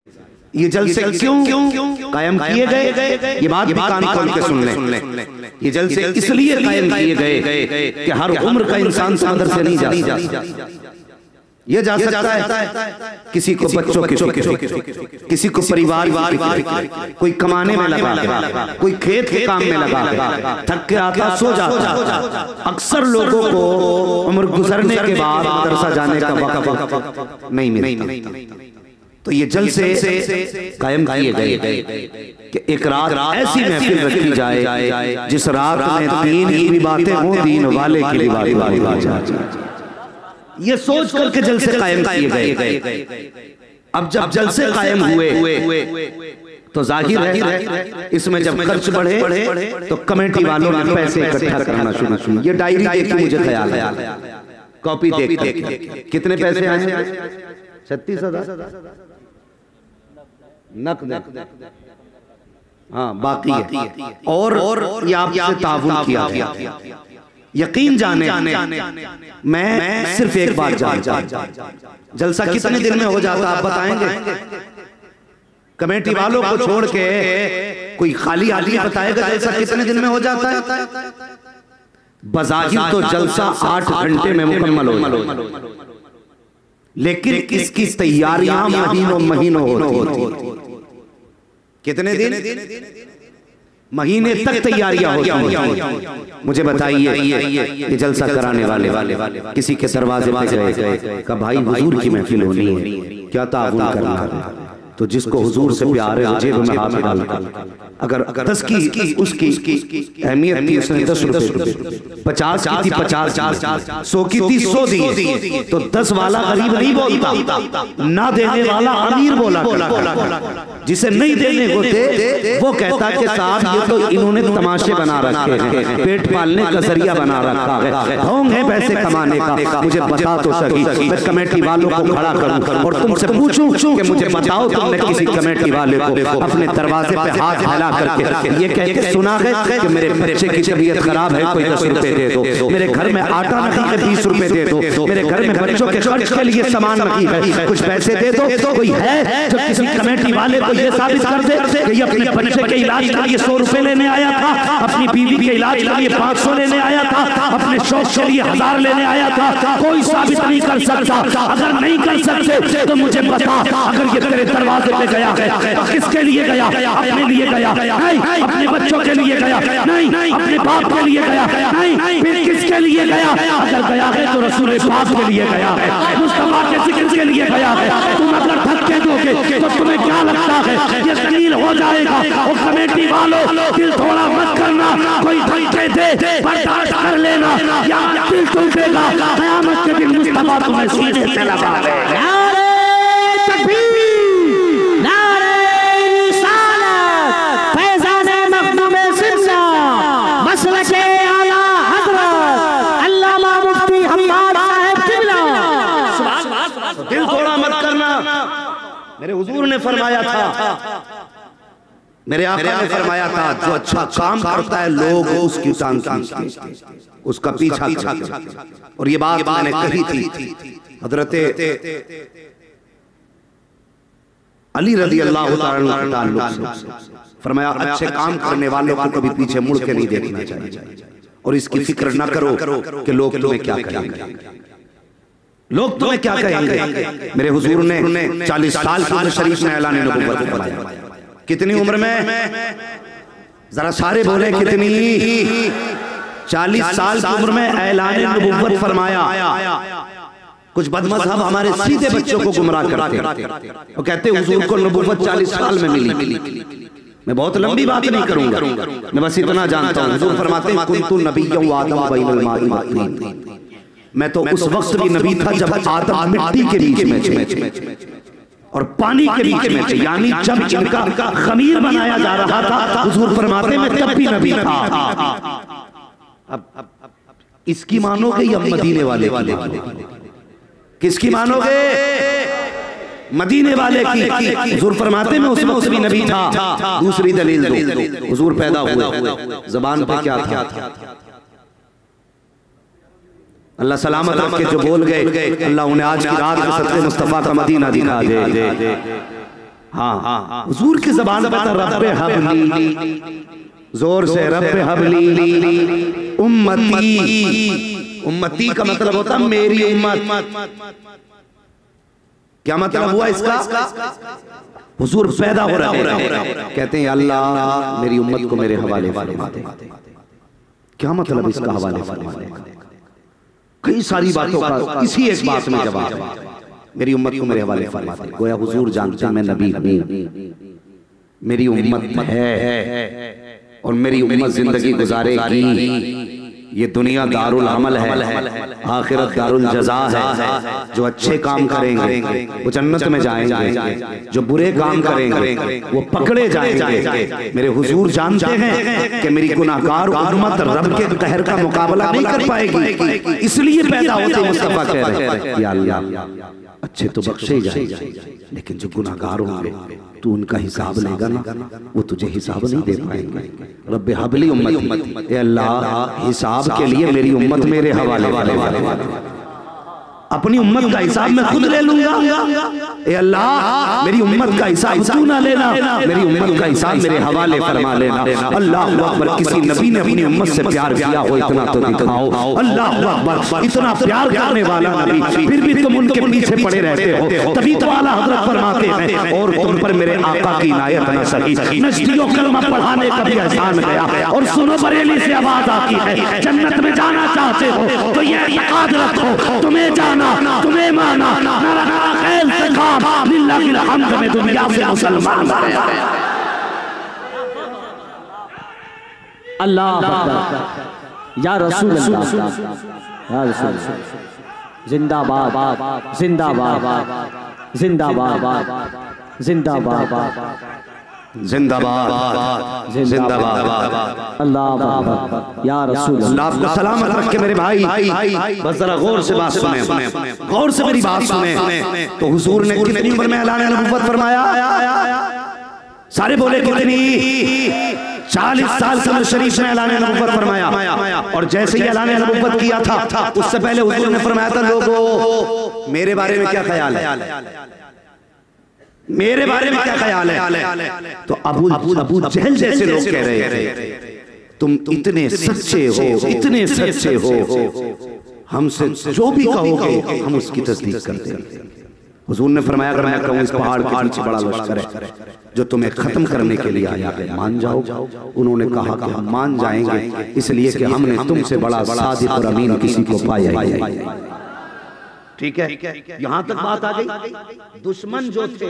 ये जलसे क्यों कायम किए गए, ये बात कान खोल के सुन लें। ये जलसे इसलिए कायम किए गए कि हर उम्र का इंसान समुद्र से नहीं जा सकता। ये जा सकता है किसी को बच्चों के, किसी को परिवार, कोई कमाने में लगा, कोई खेत के काम में लगा, थक के आता सो जाता। अक्सर लोगों को उम्र गुजरने के बाद मदरसा जाने का वक्त नहीं मिलता। तो ये जलसे कायम किए गए कि एक रात ऐसी महफिल रखी जाए जिस रात में दीन की भी बातें हों, दीन वाले की भी बातें जाए। ये सोच करके जलसे कायम किए गए। अब जब जलसे कायम हुए तो जाहिर है इसमें जब खर्च बढ़े तो कमेटी वालों ने पैसे इकट्ठा करना शुरू किया। ये डायरी देखी मुझे ख्याल है, कॉपी देख कितने पैसे आए? 36,000 नकद, हाँ बाकी है। और ये आपसे ताउन किया। यकीन जाने मैं सिर्फ एक बात जानता, जलसा कितने दिन में हो जाता आप बताएंगे? कमेटी वालों को छोड़ के कोई खाली आदमी बताएगा जलसा कितने दिन में हो जाता है? बज़ाहिर तो जलसा 8 घंटे में मुकम्मल हो, लेकिन इसकी तैयारियां महीनों होती। कितने दिन? महीने तक तैयारियां होती। मुझे बताइए ये जलसा कराने वाले किसी के दरवाजे पे गए का भाई हुजूर की महफिल होनी है, क्या ताउन करना? तो जिसको हुजूर से प्यार है जेब में हाथ डाल, अगर 10 की उसकी अहमियत थी उसने 10 रुपए, 50 की थी 50, 100 की थी 100 दी, तो 10 वाला गरीब नहीं बोलता, ना देने वाला अमीर बोला। जिसे नहीं देने को थे वो कहता कि साहब ये तो इन्होंने तमाशे बना रखे हैं, पेट पालने का जरिया बना रखा है, ढोंग है पैसे कमाने का। मुझे बता तो सही, मैं कमेटी वालों को खड़ा करूं और तुमसे पूछूं कि मुझे बताओ तुमने किसी कमेटी वाले को अपने दरवाजे पे हाथ हिला करके ये कह के सुना है कि मेरे बच्चे की तबीयत खराब है, कोई 10 रुपए दे दो, मेरे घर में आटा नहीं है 20 रुपए दे दो, मेरे घर में बच्चों के खर्च के लिए सामान नहीं है, कुछ पैसे दे दो? कोई है जो किसी कमेटी वाले को ये साबित कर दे कि ये अपने बच्चे के इलाज के लिए 100 रुपए लेने आया था, अपनी बीवी के इलाज के लिए 500 लेने आया था, अपने शौक के लिए 1000 लेने आया था? कोई साबित नहीं कर सकता। अगर नहीं कर सकते तो मुझे बता, अगर ये तेरे दरवाजे पे गया है तो किसके लिए गया? अपने लिए गया? नहीं। अपने बच्चों के लिए गया? नहीं। अपने बाप के लिए गया? नहीं। फिर किसके लिए गया? अगर गया है तो रसूल पाक के लिए गया है, मुस्तफा के जिक्र के लिए गया है। तुम अगर धक्के दोगे तो तुम्हें क्या लगता है ये दलील हो जाएगा? और कमेटी वालों दिल थोड़ा मत करना, कोई धक्के दे बर्दाश्त कर लेना या दिल टूटेगा। क़यामत के दिन मुस्तफा तुम्हें सीने से लगा देगा। दिल थोड़ा मत करना। मेरे हुजूर ने फरमाया था, मेरे आका ने फरमाया था, जो अच्छा काम करता है लोग उसकी टांग खींचते, उसका पीछा करते। और ये बात मैंने कही थी हजरते अली रज़ी अल्लाह तआला से, फरमाया अच्छे काम करने वालों को कभी पीछे मुड़ के नहीं देखना चाहिए और इसकी फिक्र ना करो कि लोग तुम्हें क्या कहेंगे, लोग तुम्हें क्या कहेंगे। मेरे हुजूर ने 40 साल की उम्र शरीफ में ऐलान नबुव्वत फरमाया। कितनी उम्र में? जरा सारे बोले कितनी? 40 साल की उम्र में ऐलान नबुव्वत फरमाया। कुछ बदमज़हब हमारे सीधे बच्चों को गुमराह करते और कहते हुजूर को नबुव्वत 40 साल में मिली। मैं बहुत लंबी बात नहीं करूंगा, मैं बस इतना जानता हूँ। हुजूर फरमाते हैं कुन्तु नबिय्यन व आदम बैनल माइ व तीन, मैं तो उस वक्त भी नबी था जब आदम मिट्टी के बीच में और पानी के बीच में थे, यानी जब इनका खमीर बनाया जा रहा था हुजूर फरमाते मैं तब भी नबी था। अब इसकी मानोगे या मदीने वाले की? किसकी मानोगे? मदीने वाले की। हुजूर फरमाते मैं उस वक्त भी नबी था। दूसरी दलील दो, हुजूर पैदा हुए, ज़बान पे क्या था? अल्लाह सलामत रखे जो बोल गए, अल्लाह उन्हें आज की रात में सत्य मुस्तफा का मदीना दिखा दे। हाँ हुजूर की ज़बान पर था रब्बे हबली, जोर से रब्बे हबली उम्मती। उम्मती का मतलब होता मेरी उम्मत। क्या मतलब हुआ इसका? हुजूर पैदा हो रहे हैं, कहते हैं अल्लाह मेरी उम्मत को मेरे हवाले फरमा दे। क्या मतलब इसका हवाले फरमा दे? कई सारी बातों का इसी एक बात में जवाब है, मेरी उम्मत को मेरे हवाले फरमा दे। गोया हुजूर जानते हैं मैं नबी हूं, मेरी उम्मत है और मेरी उम्मत जिंदगी गुजारेगी। ये दुनिया दारुल अमल है, आखिरत दारुल जज़ा है। जो अच्छे काम करेंगे वो जन्नत में जाएंगे, जो बुरे काम करेंगे वो पकड़े जाएंगे। मेरे हुजूर जानते हैं कि मेरी गुनाहगार उम्मत रब के कहर का मुकाबला नहीं कर पाएगी, इसलिए पैदा होते मुस्तफा कह रहे हैं या अल्लाह अच्छे तो बख्शे जाएंगे, लेकिन जो गुनाहगार होंगे तू उनका हिसाब लेगा ना, वो तुझे हिसाब नहीं दे पाएंगे। रब्बे हबली उम्मती, अल्लाह हिसाब के लिए मेरी उम्मत मेरे हवाले वाले। अपनी उम्मत का हिसाब मैं खुद ले लूंगा। ए अल्लाह मेरी उम्मत का हिसाब तू ना लेना, मेरी उम्मत का हिसाब मेरे हवाले फरमा लेना। अल्लाह अकबर। किसी नबी ने अपनी उम्मत से प्यार किया हो इतना तो दिखाओ। अल्लाह अकबर। इतना प्यार करने वाला नबी, फिर भी तुम उनके पीछे पड़े रहते हो। तभी तो आला हज़रत फरमाते हैं और तुम पर मेरे आका की इनायत न सकी। नज़दियों कलमा पढ़ाने का भी एहसान गया। और सुनो बरेली से आवाज आती है, जन्नत में जाना चाहते हो तो ये याद रखो, तुम्हें जाना तुम्हें माना खैर से काम लिल्लाहिल हम्द में दुनिया से मुसलमान बने। अल्लाह अकबर। या रसूल अल्लाह, या रसूल जिंदाबाद जिंदाबाद जिंदाबाद जिंदाबाद जिंदाबाद जिंदाबाद। अल्लाह या रसूल अल्लाह आपको सलामत रखे मेरे भाई। बस जरा गौर से बात सुने, गौर से मेरी बात सुने। तो हुजूर ने कितनी उम्र में ऐलान नबुव्वत फरमाया? सारे बोले कितनी? 40 साल के शरीफ ने ऐलान नबुव्वत फरमाया। और जैसे ही ऐलान नबुव्वत किया था उससे पहले हुजूर ने फरमाया था लोगों मेरे बारे में क्या ख्याल है, मेरे बारे में क्या ख्याल है? तो अबू जहल जैसे लोग कह रहे थे तुम इतने सच्चे हो, इतने सच्चे हो, हमसे जो भी कहोगे हम उसकी तस्दीक करते हैं। हुजूर ने फरमाया अगर मैं कहूँ इस पहाड़ के नीचे बड़ा लश्कर है जो तुम्हें खत्म करने के लिए आया है, मान जाओ? उन्होंने कहा कि हम मान जाएंगे, इसलिए कि हमने तुमसे बड़ा सादिक और अमीन किसी को पाया ही नहीं। ठीक है, यहां तक बात आ गई। दुश्मन जो थे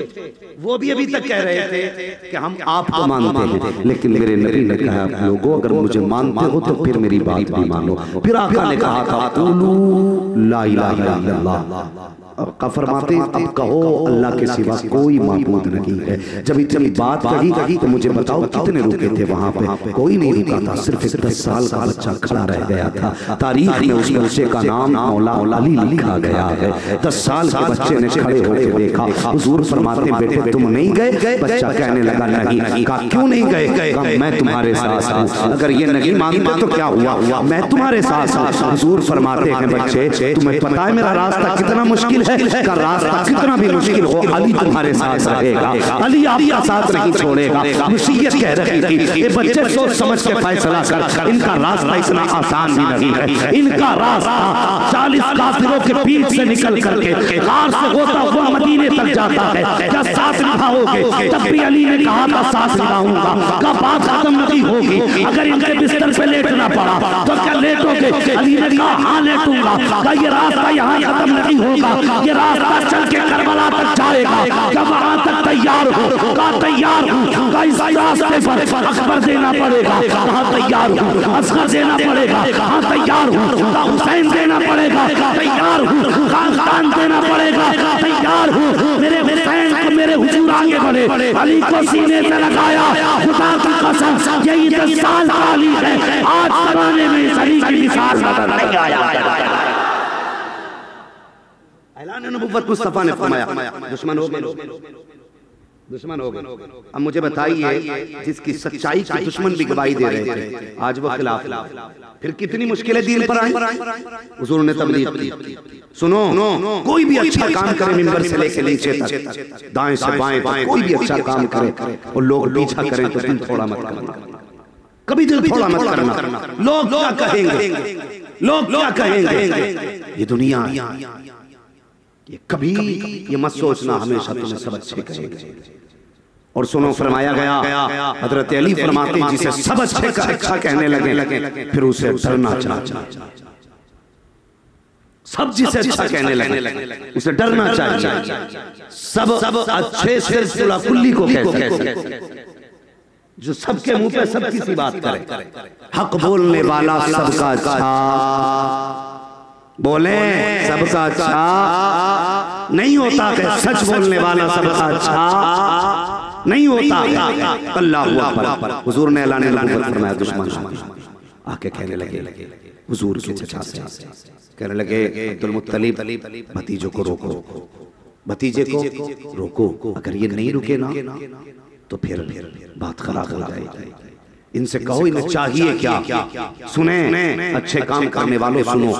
वो भी अभी तक कह रहे थे कि हम आपको मानते हैं, लेकिन मेरे नबी ने कहा लोगों अगर मुझे मानते हो तो फिर मेरी बात भी मानो। फिर आका ने कहा था क़ूलू ला इलाहा इल्लल्लाह, फरमाते अब कहो अल्लाह के सिवा कोई माबूद नहीं है। जब इतनी बात कही तो मुझे बताओ कितने रुके थे वहां पे? कोई नहीं रुका था, सिर्फ 10 साल का बच्चा खड़ा रह गया था। तारीख में उस बच्चे का नाम मौला अली लिखा गया है। 10 साल के बच्चे ने खड़े होकर देखा। हुजूर फरमाते बेटे तुम नहीं गए? बच्चा कहने लगा नहीं। कहा क्यों नहीं गए? मैं तुम्हारे साथ हूँ, अगर ये नहीं मानते तो क्या हुआ, मैं तुम्हारे साथ हूँ। हुजूर फरमाते हैं बच्चे तुम्हें पता है मेरा रास्ता कितना मुश्किल है, का रास्ता कितना भी मुश्किल हो अली तुम्हारे साथ रहेगा, अली आपका साथ नहीं छोड़ेगा। मुसीयत कह रही थी ये बच्चे सोच समझ के फैसला कर, इनका रास्ता इतना आसान भी नहीं है। इनका रास्ता 40 काफिरों के पीठ से निकल करके कार से होता हुआ मदीने तक जाता है। क्या साथ निभाओगे? तब भी अली ने कहा था साथ निभाऊंगा। का बात खत्म नहीं होगी, अगर इनके बिस्तर पे लेटना पड़ा तो क्या लेटोगे? अली ने कहा हाँ लेटूंगा। का ये रास्ता यहाँ खत्म नहीं होगा, ये रास्ता चल के करबला तक जाएगा। जब वहां तक तैयार हो का तैयार हूँ, का इस रास्ते पर अकबर देना पड़ेगा, कहाँ तैयार हूँ, असगर देना पड़ेगा, कहाँ तैयार हूँ, का हुसैन देना पड़ेगा, तैयार हूँ, खान देना पड़ेगा, तैयार हूँ। मेरे हुसैन को मेरे हुजूर आगे बढ़े, अली को सीने से लगाया, खुदा की कसम यही 10 साल का अली है। आज जमाने में इस अली की मिसाल नजर नहीं आया। ऐलान नबुव्वत मुस्तफा ने फरमाया दुश्मन हो गए, दुश्मन हो गए। अब मुझे बताइए, जिसकी सच्चाई के दुश्मन भी गवाही दे रहे थे, आज वो खिलाफ, फिर कितनी मुश्किलें दीन पर आई। हुजूर ने तबलीग की। सुनो, कोई भी अच्छा काम करे मिंबर से लेके नीचे तक, दाएं से बाएं तक, कोई भी अच्छा काम करे और लोग पीछा करें तो दिल थोड़ा मत करना, कभी दिल थोड़ा मत करना। लोग क्या कहेंगे, लोग क्या कहेंगे, ये दुनिया, ये कभी ये मत सोचना हमेशा तुम्हें सब अच्छे कहेंगे। और सुनो, फरमाया गया, हजरत अली फरमाते जिसे सब अच्छे का अच्छा कहने लगे फिर उसे डरना चाहिए। सब जिसे अच्छा कहने लगे उसे डरना चाहिए। सब अच्छे से कुल्ली को कहते, जो सबके मुंह पे सब किसी बात करे। हक बोलने वाला सबका अच्छा, बोले सबका अच्छा नहीं होता है, सच बोलने वाला सबका अच्छा नहीं होता। अल्लाहू अकबर। हुजूर ने ऐलान फरमाया, दुश्मन आके कहने लगे हुजूर के चचा से, कहने लगे अब्दुल मुत्तलिब, भतीजों को रोको, भतीजे को रोको, अगर ये नहीं रुके ना तो फिर बात खराब हो जाएगी। इनसे कहो इन्हें चाहिए क्या। सुने अच्छे काम करने वालों सुनो,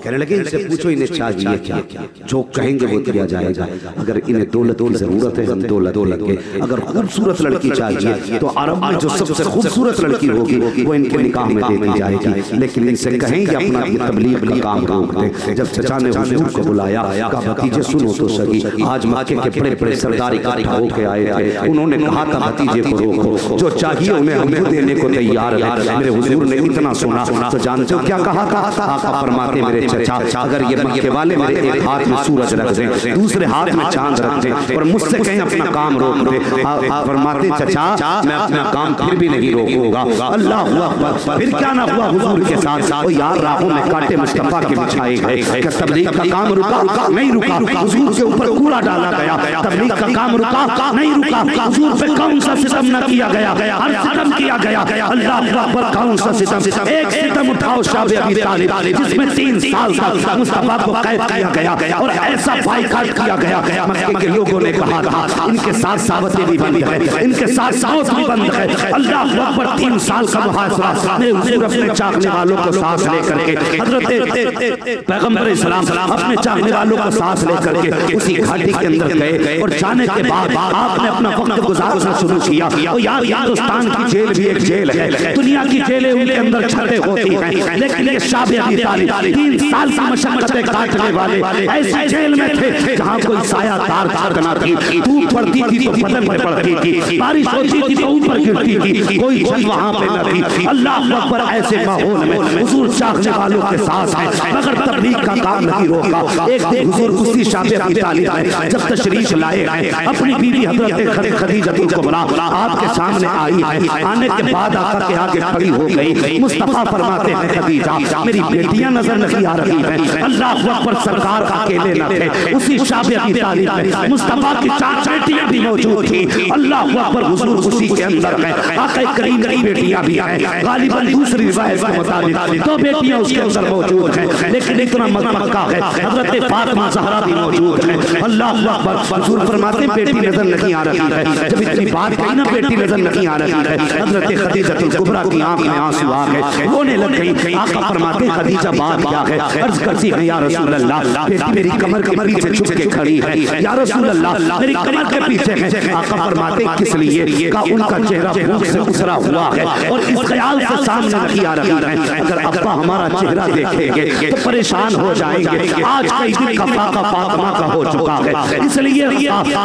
कहने लगे इनसे पूछो इन्हें चाहिए क्या, जो कहेंगे वो दिया जाएगा। अगर इन्हें दौलत की जरूरत है हम दौलत देंगे, अगर खूबसूरत लड़की चाहिए तो अरब में जो सबसे खूबसूरत लड़की होगी वो इनके निकाह में दे दी जाएगी। लेकिन इनसे कहेंगे अपना तबलीग का काम रोक दे। जब चचा ने हुजूर को बुलाया, कहा भतीजे सुनो तो सही, आज मक्के के बड़े बड़े सरदार इकट्ठा होके आए थे, उन्होंने कहा था भतीजे को रोको, जो चाहिए उन्हें हम देने को तैयार है। मेरे हुजूर ने इतना सुना तो जानते हो क्या कहा था? आका फरमाते मेरे चचा, अगर ये मक्के वाले मेरे एक हाथ में सूरज रख दें, दूसरे हाथ में चांद रख दें और मुझसे कहीं अपना काम रोक दे, फरमाते चचा मैं अपना काम फिर भी नहीं रोकूंगा। अल्लाह अकबर। फिर क्या ना हुआ हुजूर के साथ, ओ यार राहों में कांटे मुस्तफा के बिछाए गए, क्या तबलीग का काम रुका? नहीं रुका। हुजूर के ऊपर कूड़ा डाला गया, तबलीग का काम रुका? नहीं रुका। हुजूर पे कौन सा सितम न किया गया? हर सितम किया गया। अल्लाह अकबर, कौन सा सितम? एक सितम उठाओ शाबे अबी तालिब, जिसमें 3 साल तक मुस्तफा को कैद किया गया और ऐसा बाइकाट किया गया। मक्के के लोगों ने कहा था इनके साथ सावतें भी बंद है, इनके साथ सावत भी बंद है। अल्लाह अकबर, 3 साल का मुहासरा। मेरे हुजूर अपने चाहने वालों को सांस लेकर के, हजरत पैगंबर इस्लाम अपने चाहने वालों को सांस लेकर के उसी घाटी के अंदर गए और जाने के बाद आपने अपना वक्त गुजारना शुरू किया। यार हिंदुस्तान की जेल भी एक जेल है, दुनिया की जेलें उनके अंदर छतें होती हैं, लेकिन ये शाबे अबी तालिब 3 साल की मशक्कतें काटने वाले ऐसी जेल में थे जहां कोई सायादार छत ना थी, धूप पड़ती थी तो बदन में पड़ती थी, बारिश होती थी तो ऊपर गिरती थी, कोई छत वहां पे न थी। अल्लाह अकबर, ऐसे माहौल में हुजूर चाहने वालों के साथ हैं, मगर तबलीग का काम नहीं रोका। एक दिन हुजूर उसी शाबे अबी तालिब में जब तशरीफ लाए, अपनी बीवी हजरत खदीजा को बुला आपके सामने आई। आने के बाद आका के आगे खड़ी हो गई। मुस्तफा फरमाते हैं खदीजा मेरी बेटियां नजर नहीं आ रही हैं। अल्लाह अकबर, सरकार अकेले न थे, उसी शाबे अबी तालिब में मुस्तफा की 4 बेटियां भी मौजूद थी। अल्लाह अकबर, हुजूर उसी के अंदर हैं, आका करीम की बेटियां भी हैं। गालिबन दूसरी रिवायत के मुताबिक 2 बेटियां उसके अंदर मौजूद हैं, लेकिन इतना मक्का है हजरत फातिमा ज़हरा भी मौजूद है। अल्लाह अकबर, हुजूर फरमाते बेटी नजर नहीं आ रही है। जब इतनी बात कही ना बेटी नजर नहीं आ रही है, हजरत खदीजतुल कुबरा की आंख में आंसू आ गए, रोने लग गई। आका फरमाते खदीजा बात क्या है? अर्ज करती है या रसूल अल्लाह, बेटी मेरी कमर के पीछे छुप के खड़ी है। या रसूल अल्लाह, मेरी कमर के पीछे है। आका फरमाते किस लिए? का उनका चेहरा भूख से उसरा हुआ है और इस ख्याल से सामने नहीं आ रही है, अगर अब्बा हमारा चेहरा देखेंगे तो परेशान हो जाएंगे। आज कई दिन का फाका फातिमा का हो चुका है, इसलिए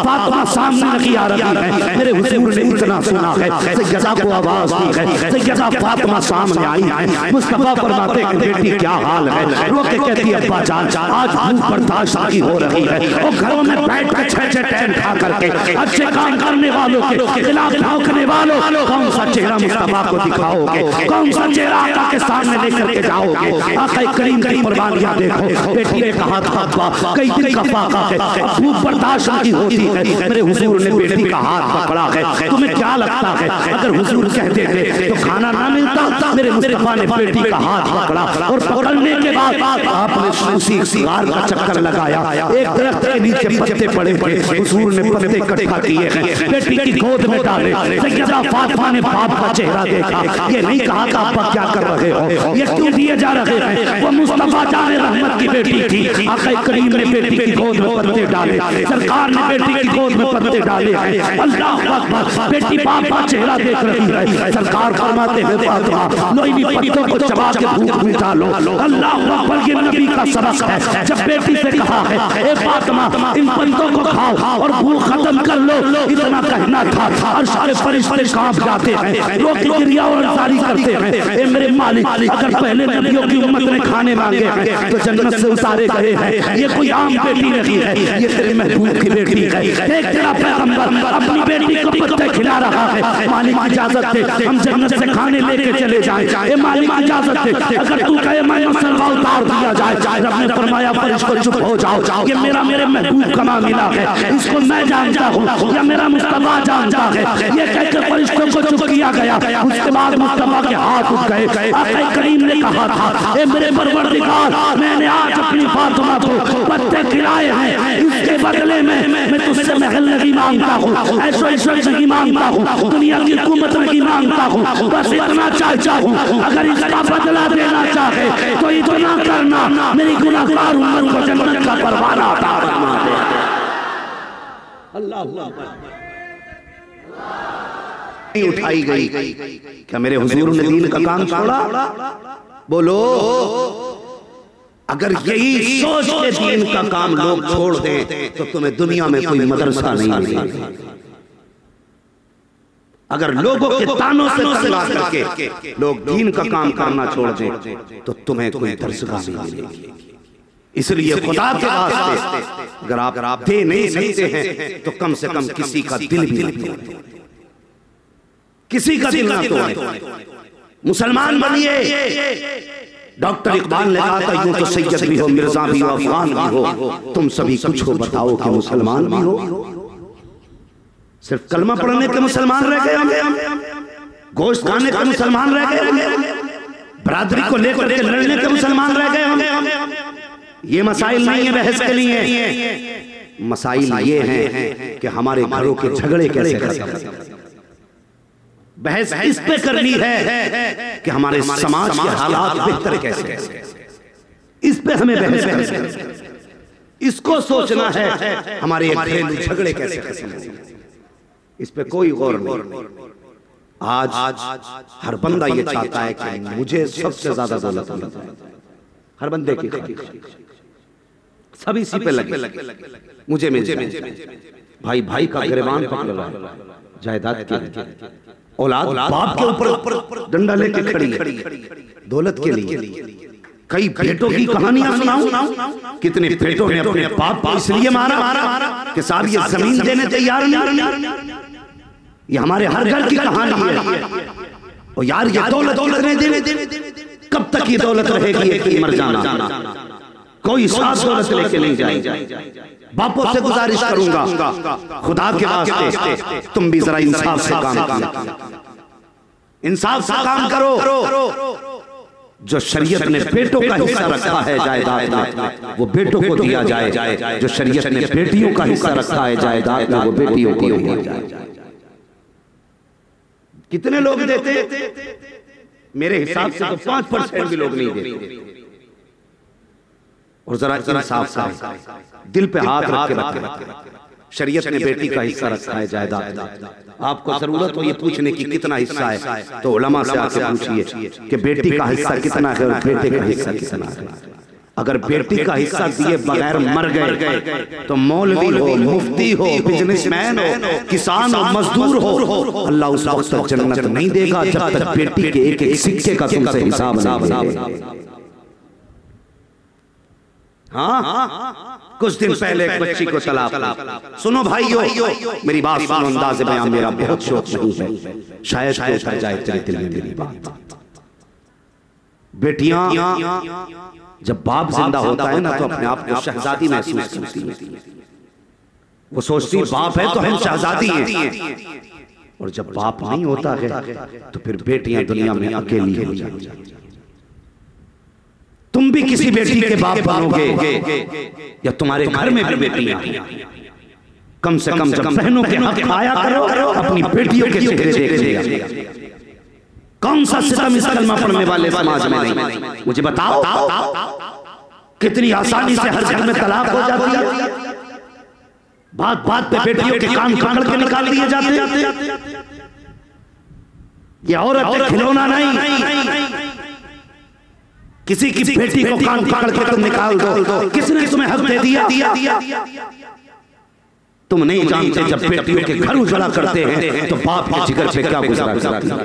फातिमा सामने नहीं आ रही है। मेरे हुजूर ने इतना सुना है, सैयदा को आवाज दी है, सैयदा फातिमा सामने आई है। मुस्तफा फरमाते हैं बेटी क्या हाल है? रो के कहती है अब्बा जान आज भूख बर्दाश्त नहीं हो रही है, और घरों में बैठ कर 6 टाइम खा करके अच्छे काम करने वालों के खिलाफ भौंकने वालों, कौन सा चेहरा मुस्तफा को दिखाओगे? कौन सा चेहरा आका के सामने लेकर के जाओगे? आका करीम की कुर्बानियां देखो। बेटी ने कहा था अब्बा कई दिन का फाका है, भूख बर्दाश्त नहीं होती है। मेरे हुजूर ने बेटी का हाथ पकड़ा है, तुम्हें क्या लगता है अगर हुजूर कहते थे तो खाना ना मिलता, मेरे मुस्तफा ने बेटी का हाथ पकड़ा और पकड़ने के बाद आपने सूसी गार का चक्कर लगाया। एक दरख्त के नीचे पत्ते पड़े पड़े, हुजूर ने पत्ते इकट्ठा किए हैं, बेटी की गोद में डाले। सैयदा फातिमा ने बाप का चेहरा देखा, ये नहीं कहा कि अब्बा क्या कर रहे हो, ये क्यों दिए जा रहे हैं। वो मुस्तफा जाने रहमत की बेटी थी। आका करीम ने बेटी की गोद में पत्ते डाले, सरकार ने बेटी की गोद में पत्ते डाले हैं। अल्लाह अकबर, बेटी बाप का चेहरा देख रही है। सरकार फरमाते हैं फातिमा लो इन पत्तों को चबा के भूख मिटा लो। अल्लाह अकबर, ये नबी का सबक है। जब बेटी से कहा है ए फातिमा इन पत्तों को खाओ और भूख खत्म कर लो, इतना कहना था और सारे फरिश्ते कांप जाते हैं, रोकी क्रिया और जारी करते हैं। ए मेरे मालिक, अगर पहले नबियों की उम्मत ने खाने मांगे हैं तो जन्नत से उतारे गए हैं, ये कोई आम बेटी नहीं है, ये तेरे महबूब की बेटी है। एक तेरा पैगंबर अपनी बेटी को पत्ते खिला रहा है। मालिक इजाजत दे हम जन्नत से खाने लेके चले जाएं। ए मालिक इजाजत दे, अगर तू कहे मैं मुसलमान उतार दिया जाए। रब ने फरमाया फरिश्तों चुप हो जाओ, ये मेरे महबूब का मामला है, इसको मैं जानता हूँ या मेरा मुस्तफा जानता है। ये कहकर फरिश्तों को चुप किया गया। उसके बाद मुस्तफा के हाथ उठ गए। आका करीम ने कहा था ए मेरे परवरदिगार, मैंने आज अपनी फातिमा को पत्ते खिलाए हैं, इसके बदले में मैं तुझसे महल नहीं मांगता हूँ, ऐश्वर्य नहीं मांगता हूँ, दुनिया की हुकूमत नहीं मांगता हूँ, बस इतना चाहता हूँ अगर इसका बदला देना चाहे तो इतना करना, मेरी गुनाहगार उम्मत को जन्नत का परवाना अता फरमा दे। अल्लाह उठाई गई। क्या मेरे हुजूर ने दीन का काम छोड़ा? बोलो, अगर यही सोच के दीन का काम लोग छोड़ दें तो तुम्हें दुनिया में कोई मदरसा नहीं मिलेगा। अगर लोगों के तानों से तंग करके लोग दीन का काम करना छोड़ दें तो तुम्हें कोई दरसगाह नहीं मिलेगी। इसलिए खुदा के वास्ते अगर आप दे नहीं सकते हैं तो कम से कम किसी का दिल भी न तोड़ें, किसी का दिल ना तोड़ें। मुसलमान बनिए। डॉक्टर इकबाल ने कहा था यूं तो सैयद भी हो, मिर्जा भी हो, अफगान भी हो, तुम सभी कुछ हो, बताओ कि मुसलमान भी हो। सिर्फ कलमा पढ़ने के मुसलमान रह गए होंगे, गोश्त खाने के मुसलमान रह गए होंगे, बरादरी को लेकर के लड़ने के मुसलमान रह गए होंगे। ये मसाइल नहीं है बहस के लिए, मसाइल ये हैं कि हमारे घरों के झगड़े कैसे करें। बहस इस पे करनी है कि हमारे समाज के हालात बेहतर कैसे, इस पे हमें बहस करनी है। इसको सोचना है हमारे घरेलू झगड़े कैसे कैसे, इस पे कोई गौर नहीं। आज हर बंदा ये चाहता है कि मुझे सबसे ज्यादा दौलत मिले, हर बंदे की सब इसी पे लगे, मुझे मिल जाए। भाई भाई का गिरबान पकड़ रहा है, जायदाद की औलाद बाप के ऊपर डंडा लेके खड़ी है दौलत के लिए। कई बेटों की कहानियां सुनाऊं, कितने बेटों ने अपने बाप को इसलिए मारा कि साहब ये जमीन देने तैयार नहीं। ये हमारे हर घर की कहानी है। और यार ये दौलत नहीं देने, कब तक ये दौलत रहेगी कि मर जाना, कोई साथ दौलत लेके नहीं जाएगा। बापों से गुजारिश करूंगा खुदा के वास्ते तुम भी जरा इंसाफ से काम करो, इंसाफ से काम करो। जो शरीयत ने बेटों का हिस्सा रखा है जायदाद में वो बेटों को दिया जाए, जो शरीयत ने बेटियों का हिस्सा रखा है जायदाद में वो बेटियों को दिया जाए। कितने लोग देते? मेरे हिसाब से तो 5% भी लोग नहीं देते। और जरा इंसाफ से दिल पे हाथ रख के रखें। शरीयत ने बेटी का हिस्सा रखा है जायदाद में, आपको जरूरत हो ये पूछने की कितना हिस्सा है तो उलमा से आके पूछिए कि बेटी का हिस्सा कितना है और बेटे का हिस्सा कितना है। अगर बेटी का हिस्सा दिए बगैर मर गए तो मौलवी हो, मुफ्ती हो, बिजनेसमैन हो, किसान हो, मजदूर हो, अल्लाह उस वक्त तक जन्नत नहीं देगा जब तक बेटी के एक एक सिक्के का तुमसे हिसाब ना लेगा। हाँ, कुछ दिन पहले एक बच्ची को तलाक। सुनो भाइयों, मेरी बात सुनो, अंदाज़े बयान मेरा बहुत शौक नहीं है, शायद उतर जाए तेरे दिल में मेरी बात। बेटियां जब बाप जिंदा होता है ना तो अपने आप को शहजादी महसूस करती है। वो सोचती बाप है तो हम शहजादी हैं, और जब बाप नहीं होता है तो फिर बेटियां दुनिया में अकेली हो जाती हैं। तुम भी किसी बेटी के बाप बनोगे या तुम्हारे घर में भी बेटियां, कम से कम जब बहनों के हक आया करो अपनी बेटियों के चेहरे देख लिया। कौन सा सितम इस कलमा पढ़ने वाले समाज में नहीं? मुझे बताओ कितनी आसानी से हर घर में तलाक हो जाती है, बात बात पे बेटियों के कान पकड़ के निकाल दिए जाते। ये औरत खिलौना नहीं, किसी की बेटी को कान पकड़ के तुम निकाल दो। किसने तुम्हें हक दे दिया? तुम नहीं जानते जब बेटियों के घर उजड़ा करते हैं तो बाप के जिगर पे क्या गुजरा करती है।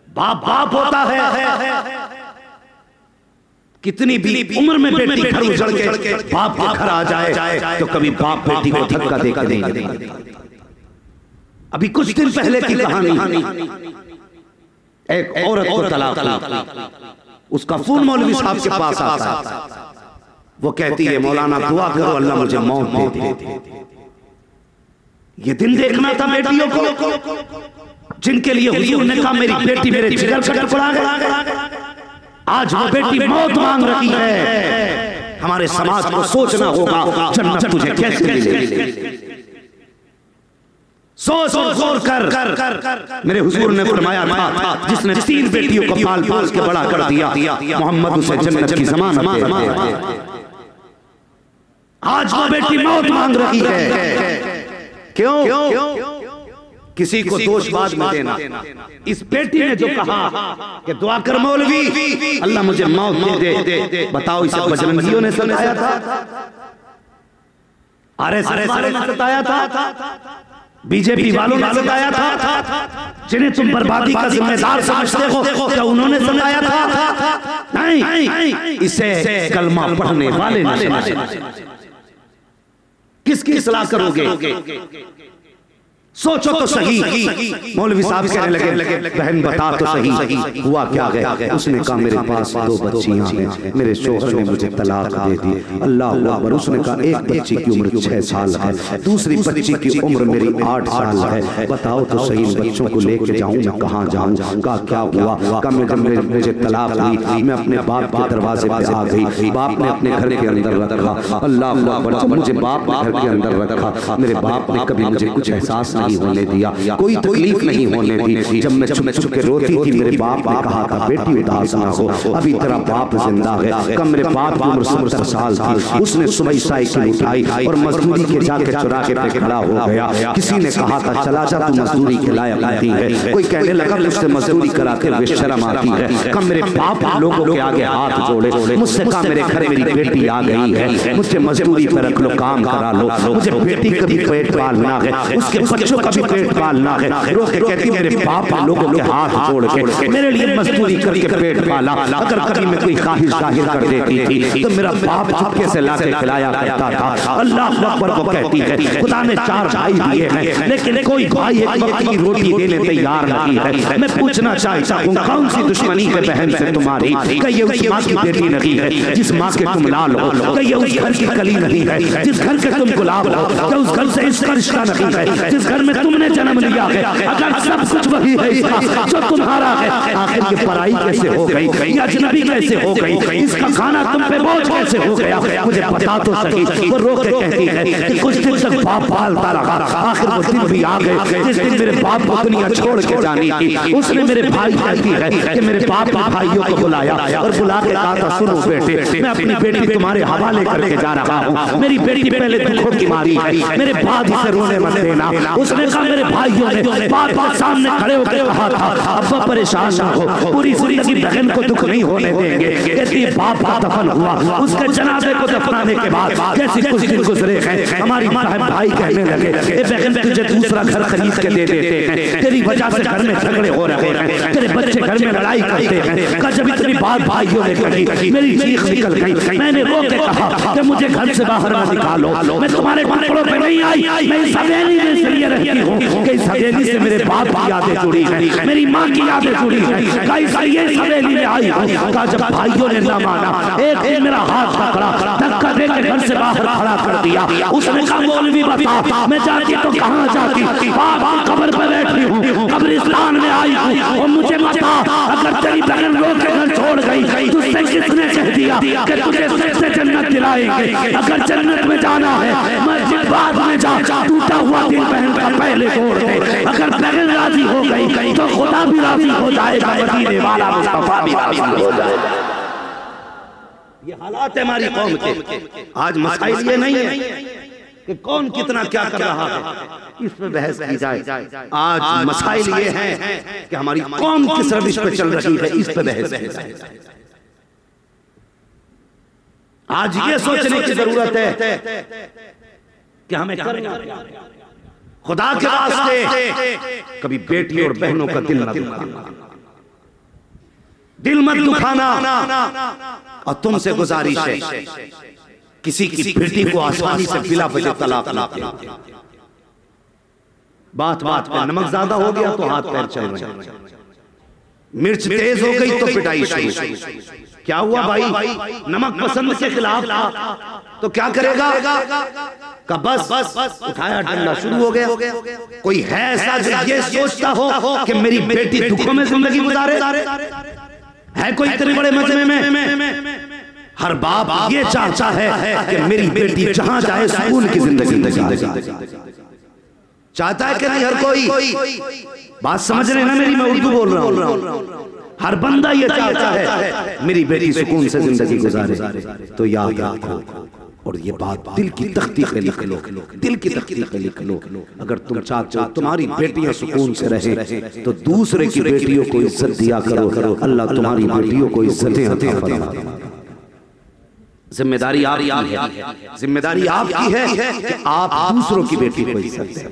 बाप बाप होता है। कितनी भी उम्र में बेटी घर उजड़ के बाप के घर आ जाए तो कभी बाप बेटी को धक्का देकर नहीं। अभी कुछ दिन पहले की कहानी, एक औरत को तलाक हुई, उसका फोन मौलवी साहब के पास आता है। वो कहती है मौलाना दुआ करो अल्लाह मुझे मौत दे दे। ये दिन देखना था बेटियों को जिनके लिए हुजूर ने कहा मेरी बेटी मेरे जिगर का टुकड़ा है। आज वो बेटी मौत मांग रही है। हमारे समाज को सोचना होगा जन्नत तुझे कैसे मिलेगी। सोच जोर कर मेरे हुजूर ने फरमाया था जिसने 3 बेटियों को पाल पाल के बड़ा कर दिया मोहम्मद उसे जन्नत की ज़मानत दे दे। आज वो बेटी मौत मांग रही है। क्यों? किसी को दोष बाद में देना। इस बेटी ने जो कहा कि दुआ कर मौलवी अल्लाह मुझे मौत दे दे, बताओ इसे बजरंगियों ने सताया था, आरएसएस वालों ने सताया था, बीजेपी वालों ने सताया था, जिन्हें तुम बर्बादी का जिम्मेदार समझते हो क्या उन्होंने सताया था? नहीं, इसे कलमा पढ़ने वाले ने सताया। किसकी इस्लाह करोगे? सोचो तो सही। मौलवी साहब कहने लगे बहन बता तो सही हुआ क्या है? उसने कहा मेरे पास 2 बच्चियां हैं, मेरे शोहर ने मुझे तलाक दे दी। अल्लाह अकबर। उसने कहा एक बच्ची की उम्र 6 साल है, दूसरी बच्ची की उम्र मेरी 8 साल है। बताओ तो सही इन बच्चों को लेके जाऊं मैं कहां जाऊं? कहा क्या हुआ? कहा मुझे तलाक हुई, मैं अपने बाप के दरवाजे पे आ गई, बाप ने अपने घर के अंदर रखा। अल्लाह अकबर। मुझे बाप ने घर के अंदर रखा, मेरे बाप ने कभी मुझे कुछ एहसास नहीं होने दिया, कोई तकलीफ नहीं होने दी। जब मैं छुप छुप के रोती थी मेरे बाप ने कहा था बेटी उदास ना हो, अभी तेरा बाप जिंदा है। कब मेरे बाप की उम्र 70 साल थी, उसने सुबह साइकिल उठाई और मजदूरी के जाके चौराहे पे खड़ा हो गया। किसी ने कहा था चला जा तू मजदूरी के लायक नहीं है, कोई कहने लगा मुझसे मजदूरी कराते हुए शर्म आती है। कब मेरे बाप लोगों के आगे हाथ जोड़े, मुझसे कहा मेरे घर मेरी बेटी आ गई है, मुझे मजदूरी पे रख लो, काम करा लो, मुझे बेटी का भी पेट पालना है, उसके बच्चों का भी पेट पालना है। रो के कहती मेरे बाप लोगों के हाथ जोड़ के मेरे लिए मजदूरी करके पेट पाला। अगर कभी मैं कोई ख्वाहिश जाहिर कर देती थी तो मेरा बाप चुपके से लाके खिलाया करता था। अल्लाह अकबर को कहती है खुदा ने 4 भाई दिए हैं लेकिन कोई भाई एक वक्त की रोटी देने तैयार नहीं है। मैं पूछना चाहता हूँ कौन सी दुश्मनी है बहन से तुम्हारी? कहिए उस माँ की बेटी नहीं है जिस माँ के तुम लाल हो, कहिए उस घर की कली नहीं है जिस घर के तुम गुलाब हो, क्या उस घर से इसका रिश्ता नहीं है जिस घर में तुमने जन्म लिया है? अगर सब कुछ वही है इसका जो तुम्हारा है, आखिर ये पराई कैसे हो गई, या अजनबी कैसे हो गई, इसका खाना तुम पे बोझ कैसे हो गया? मुझे बता तो सही। वो रो के कहती है कि कुछ दिन तक बाप पालता रहा, आखिर वो दिन भी आ गए जिस दिन मेरे बाप को दुनिया छोड़ के जानी थी। उसने मेरे भाई कहती है कि मेरे बाप ने भाइयों को बुलाया और बुला के कहा था सुनो बेटे मैं अपनी बेटी तुम्हारे हवाले करके जा रहा हूँ, मेरी बेटी पहले दुखों की मारी है, मेरे बाद इसे रोने मत देना। उसने कहा मेरे भाइयों ने बाप के सामने खड़े होकर कहा था अब्बा परेशान ना हो, पूरी जिंदगी बहन को दुख नहीं होने देंगे। कहती बाप का दफन हुआ, उसके जनाजे को दफनाने के बाद जैसे कुछ दिन गुजरे हैं हमारी भाई कहने लगे बहन तुझे दूसरा घर खरीद के दे देते हैं, तेरी वजह से घर में झगड़े हो रहे हैं, तेरे बच्चे घर में लड़ाई करते हैं। जब इतनी बात भाइयों ने कही मेरी चीख निकल गई, मैंने रो के कहा कि मुझे घर से बाहर न निकालो, मैं तुम्हारे टुकड़ों पे नहीं आई, मैं इस हवेली में से ये रखती हूँ कि इस हवेली से मेरे बाप की यादें जुड़ी हैं, मेरी माँ की यादें जुड़ी हैं। ये हवेली में आई हूँ। कहा जब भाइयों ने ना माना, एक दिन मेरा हाथ पकड़ा, धक्का देकर घर से बाहर खड़ा कर दिया। उसने कहा मौलवी बता मैं जाती तो कहाँ जाती, बाप की कब्र पर बैठी हूँ, कब्रिस्तान में आई हूँ। और मुझे बता अगर तेरी बहन रो के घर छोड़ गई, तुझसे किसने कह दिया कि तुझे सबसे जन्नत दिलाएंगे? अगर जन्नत में जाना है मस्जिद बाद में जा, टूटा हुआ दिल बहन का पहले तोड़ दे। अगर बहन राजी हो गई तो खुदा भी राजी हो जाएगा, मदीने वाला मुस्तफा भी राजी हो जाएगा। ये हालात है हमारी कौम के। आज मसाइल ये नहीं है कि कौन कितना क्या कर रहा है, इस पे बहस की जाए। आज मसाइल ये हैं कि हमारी कौम किस रविश पे चल रही है, इस पे बहस की जाए। आज ये सोचने की जरूरत है कि हमें करना खुदा के वास्ते कभी बेटी और बहनों का दिल न दुखाना, दिल मत दुखाना। और तुमसे गुजारिश है किसी की बेटी को आसानी से बिला वजह तलाक ना दे। बात बात पे नमक ज्यादा हो गया तो हाथ पैर चल रहे हैं, मिर्च तेज हो गई तो पिटाई शुरू। क्या हुआ भाई, नमक पसंद के खिलाफ तो क्या करेगा? का बस उठाया डंडा, शुरू हो गया। कोई है ऐसा जो ये सोचता हो कि मेरी बेटी दुखों में जिंदगी गुजारे? है कोई इतने बड़े मजमे में? हर बाप ये चाहता है कि मेरी बेटी जहां जाए सुकून की जिंदगी गुजारे। चाहता है कि नहीं हर कोई? बात समझ रहे ना मेरी? मैं उर्दू बोल रहा हूँ। हर बंदा ये चाहता है मेरी बेटी सुकून से जिंदगी गुजारे। तो याद रखो, और ये बात दिल की तख्ती पे लिख लो, दिल की तख्ती पे लिख लो। अगर तुम चाहते हो तुम्हारी बेटियां सुकून से रहे तो दूसरे की बेटियों को इज्जत दिया करो। अल्लाह तुम्हारी बेटियों को इज्जतें अता फरमाए। जिम्मेदारी आपकी है, जिम्मेदारी आपकी है कि आप दूसरों की बेटी को इज्जत दें।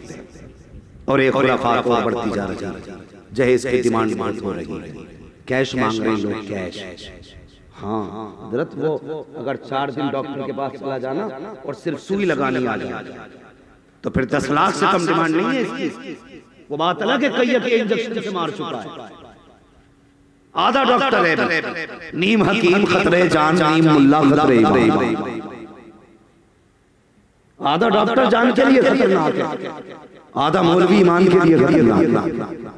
और एक खुराफात और बढ़ती जा रही है, जहेज की डिमांड बहुत हो रही है, कैश मांग रहे लोग, कैश। हाँ हजरत, वो अगर 4 दिन डॉक्टर के पास चला जाना और सिर्फ सुई लगानी आ जाए तो फिर 10 लाख से कम डिमांड नहीं है इसकी। वो बात अलग है कई के इंजेक्शन से मार चुका है। आधा डॉक्टर है, नीम हकीम खतरे जान, नीम मुल्ला खतरे। आधा डॉक्टर जान के लिए खतरनाक है, आधा मौलवी ईमान के लिए खतरनाक।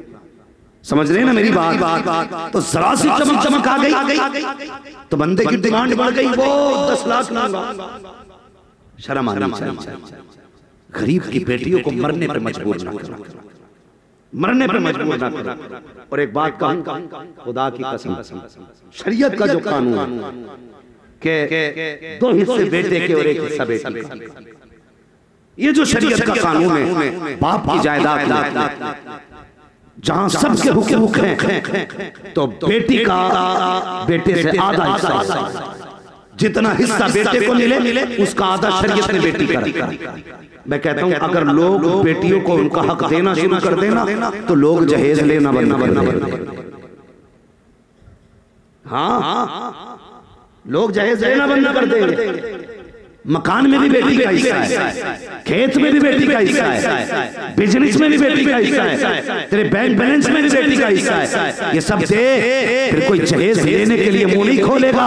समझ रहे ना मेरी बात? तो जरा सी चमक आ गई तो बंदे की डिमांड बढ़ गई, वो 10 लाख लूंगा। शर्म आनी चाहिए। गरीब की बेटियों को मरने पर मजबूर ना करो, मरने पर मजबूर ना करो। और एक बात कहूं, खुदा की कसम, शरीयत का जो कानून के 2 हिस्से बेटे के और 1 हिस्सा बेटी का, ये जो शरीयत का कानून है, बाप की जायदाद जहां सबके हुकूक हैं तो बेटी का बेटे से आधा हिस्सा, जितना हिस्सा बेटे को मिले उसका आधा शरीयत ने बेटी का रखा। मैं कहता हूं अगर लोग बेटियों को उनका हक देना शुरू कर देना तो लोग जहेज लेना बंद कर देंगे। हाँ, लोग जहेज लेना बंद कर देंगे। मकान में भी बेटी का हिस्सा है, खेत में भी बेटी का हिस्सा है, बिजनेस में भी बेटी का हिस्सा है, तेरे बैंक बैलेंस में भी बेटी का हिस्सा है। ये सब दे, फिर कोई जहेज लेने के लिए मुंह नहीं खोलेगा।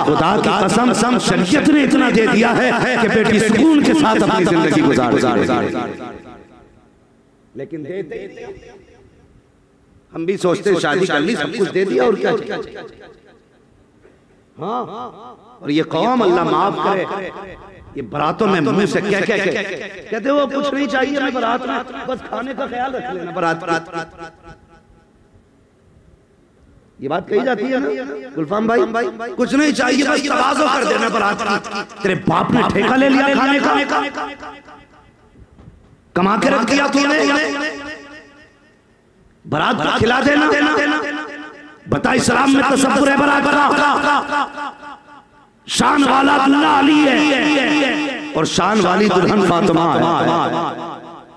खुदा की कसम, शरीयत ने इतना दे दिया है कि बेटी सुकून के साथ अपनी जिंदगी गुजारे। लेकिन देते हम भी सोचते शादी कर ली, सब कुछ दे दिया और क्या। हाँ, और ये कौम अल्लाह माफ करे, ये बारातों में मुंह से क्या कहते वो कुछ नहीं चाहिए मैं बारात में, बस खाने का ख्याल रख लेना बारात। ये बात कही जाती है ना गुलफाम भाई, कुछ नहीं चाहिए बस तवाज़ो कर देना बारात की। तेरे बाप ने ठेका ले लिया खाने का, कमा के रख दिया तूने, बारात को खिला देना। बता इस्लाम में तसव्वुर है बारात का, शान वाला दुल्हा अली है और शान वाली दुल्हन फातिमा है।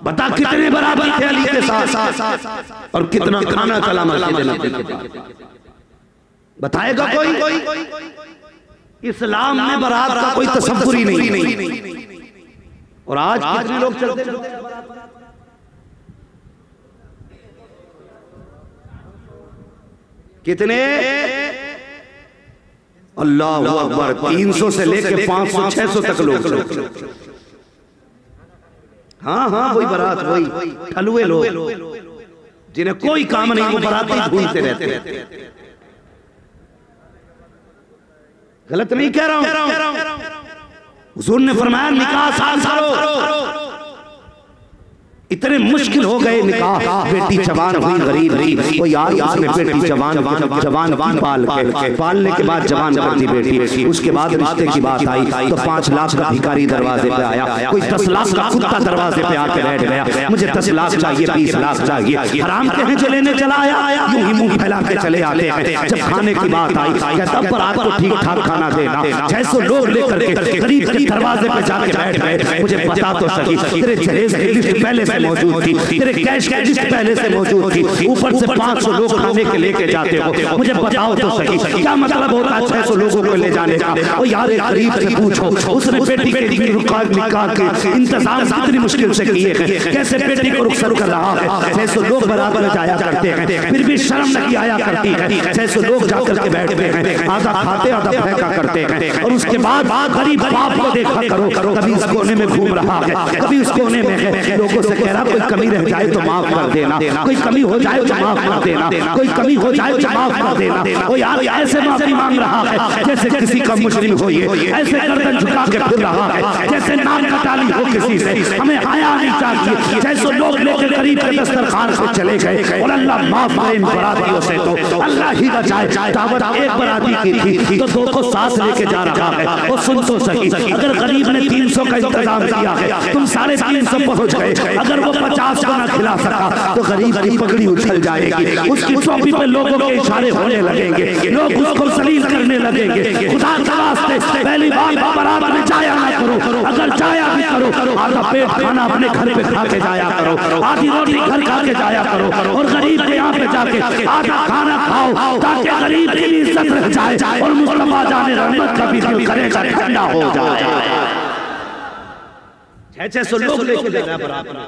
बता कितने बराबर थे अली के साथ और कितना खाना चला मस्जिद नबी। बताएगा कोई? इस्लाम में बारात का कोई तसव्वुर ही नहीं। और आज कितने लोग चलते कितने? अल्लाह अकबर, 300 से लेकर 500 600 तक लोग। हाँ हाँ, वही बारात, वही ठलुए लोग जिन्हें कोई काम नहीं, वो बाराती घूमते रहते। गलत नहीं कह रहा हूं। हुजूर ने फरमाया निकाह साल करो। इतने मुश्किल हो गए निकाह, बेटी जवान हुई गरीब, तो यार उसने बेटी जवान पालने के बाद जवान कर दी बेटी। उसके बाद रिश्ते की बात आई तो 5 लाख का भिखारी दरवाजे पे आया, कोई 10 लाख का कुत्ता दरवाजे पे आके बैठ गया, मुझे 10 लाख चाहिए, 20 लाख चाहिए। हराम कहे चले ने चला आया, यूं ही मुंह फैला के चले आते हैं। जब खाने की बात आई कहता बारात को ठीक ठाक खाना देना। 600 लोग लेकर के गरीब के दरवाजे पे जाके बैठ गए। मुझे बता तो सही, तेरे जहेज की लिस्ट पहले से मौजूद थी, तेरे कैश की लिस्ट पहले से मौजूद थी, ऊपर से 500 लोग खाने के लेके जाते हो। मुझे बताओ तो सही, क्या मतलब होता है 600 लोगों को ले जाने का? ओ यार, एक गरीब से पूछो, उसने बेटी के निकाह के इंतजाम कितनी मुश्किल से किए हैं, कैसे बेटी को रुखसत कर रहा है। 600 लोग बारात में जाया करते हैं, फिर भी शर्म नहीं आया करती है। 600 लोग जाकर के बैठते हैं, आधा खाते आधा फेंका करते हैं। और उसके बाद गरीब बाप को देखा करो, कभी इस कोने में घूम रहा है, कभी उस कोने में है, लोगों से कह रहा कोई कमी रह जाए तो माफ कर देना, कोई कमी हो जाए तो माफ कर देना, कोई कमी हो जाए तो माफ कर देना। ओ यार, ऐसे माफी मांग रहा है जैसे किसी का मुजरिम हो, ये ऐसे गर्दन झुका के फिर रहा है जैसे नाक कटाली हो किसी से। हमें आया नहीं चाहिए। 600 लोग लेकर गरीब के दस्तरखान से चले गए और अल्लाह माफ करे इन बरातियों से, तो अल्लाह ही बचाए। दावत एक बराती की थी तो 2 को साथ लेके जा रहा है। और सुन तो सही, अगर गरीब ने 300 का इंतजाम किया है, तुम 350 पहुंच गए, अगर वो 50 को ना खिला सका तो गरीब की पगड़ी उछल जाएगी, उसकी टोपी पे लोगों के इशारे होने लगेंगे, लोग उसको सलील करने लगेंगे। खुदा के वास्ते पहली बात बारात में जाया ना करो, अगर जाया भी करो आधा पेट खाना अपने घर पे खा के जाया करो, आधी रोटी घर खा के जाया करो, और गरीब के यहाँ पे जाके आधा खाना खाओ ताकि गरीब की इज्जत रह जाए और मुस्तफा जाने रहमत का भी दिल करेगा ठंडा हो जाए। 600 लोग लेके जा बारात में।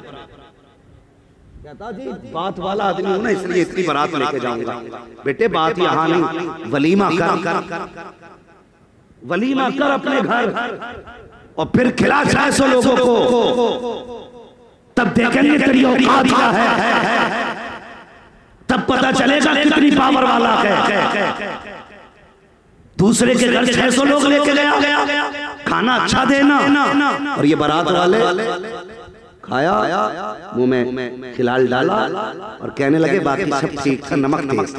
कहता जी बात वाला आदमी हूं ना, इसलिए इतनी बारात लेके जाऊंगा। बेटे बात यहाँ नहीं, वलीमा कर अपने घर और फिर खिला 600 लोगों को, तब देखेंगे तेरी औकात क्या है, तब पता चलेगा कितनी पावर वाला है। दूसरे के घर 600 लोग लेके गया, खाना अच्छा देना, और ये बारात वाले खाया, मुंह में खिलाल डाला और कहने लगे बाकी सब ठीक था, नमक तेज।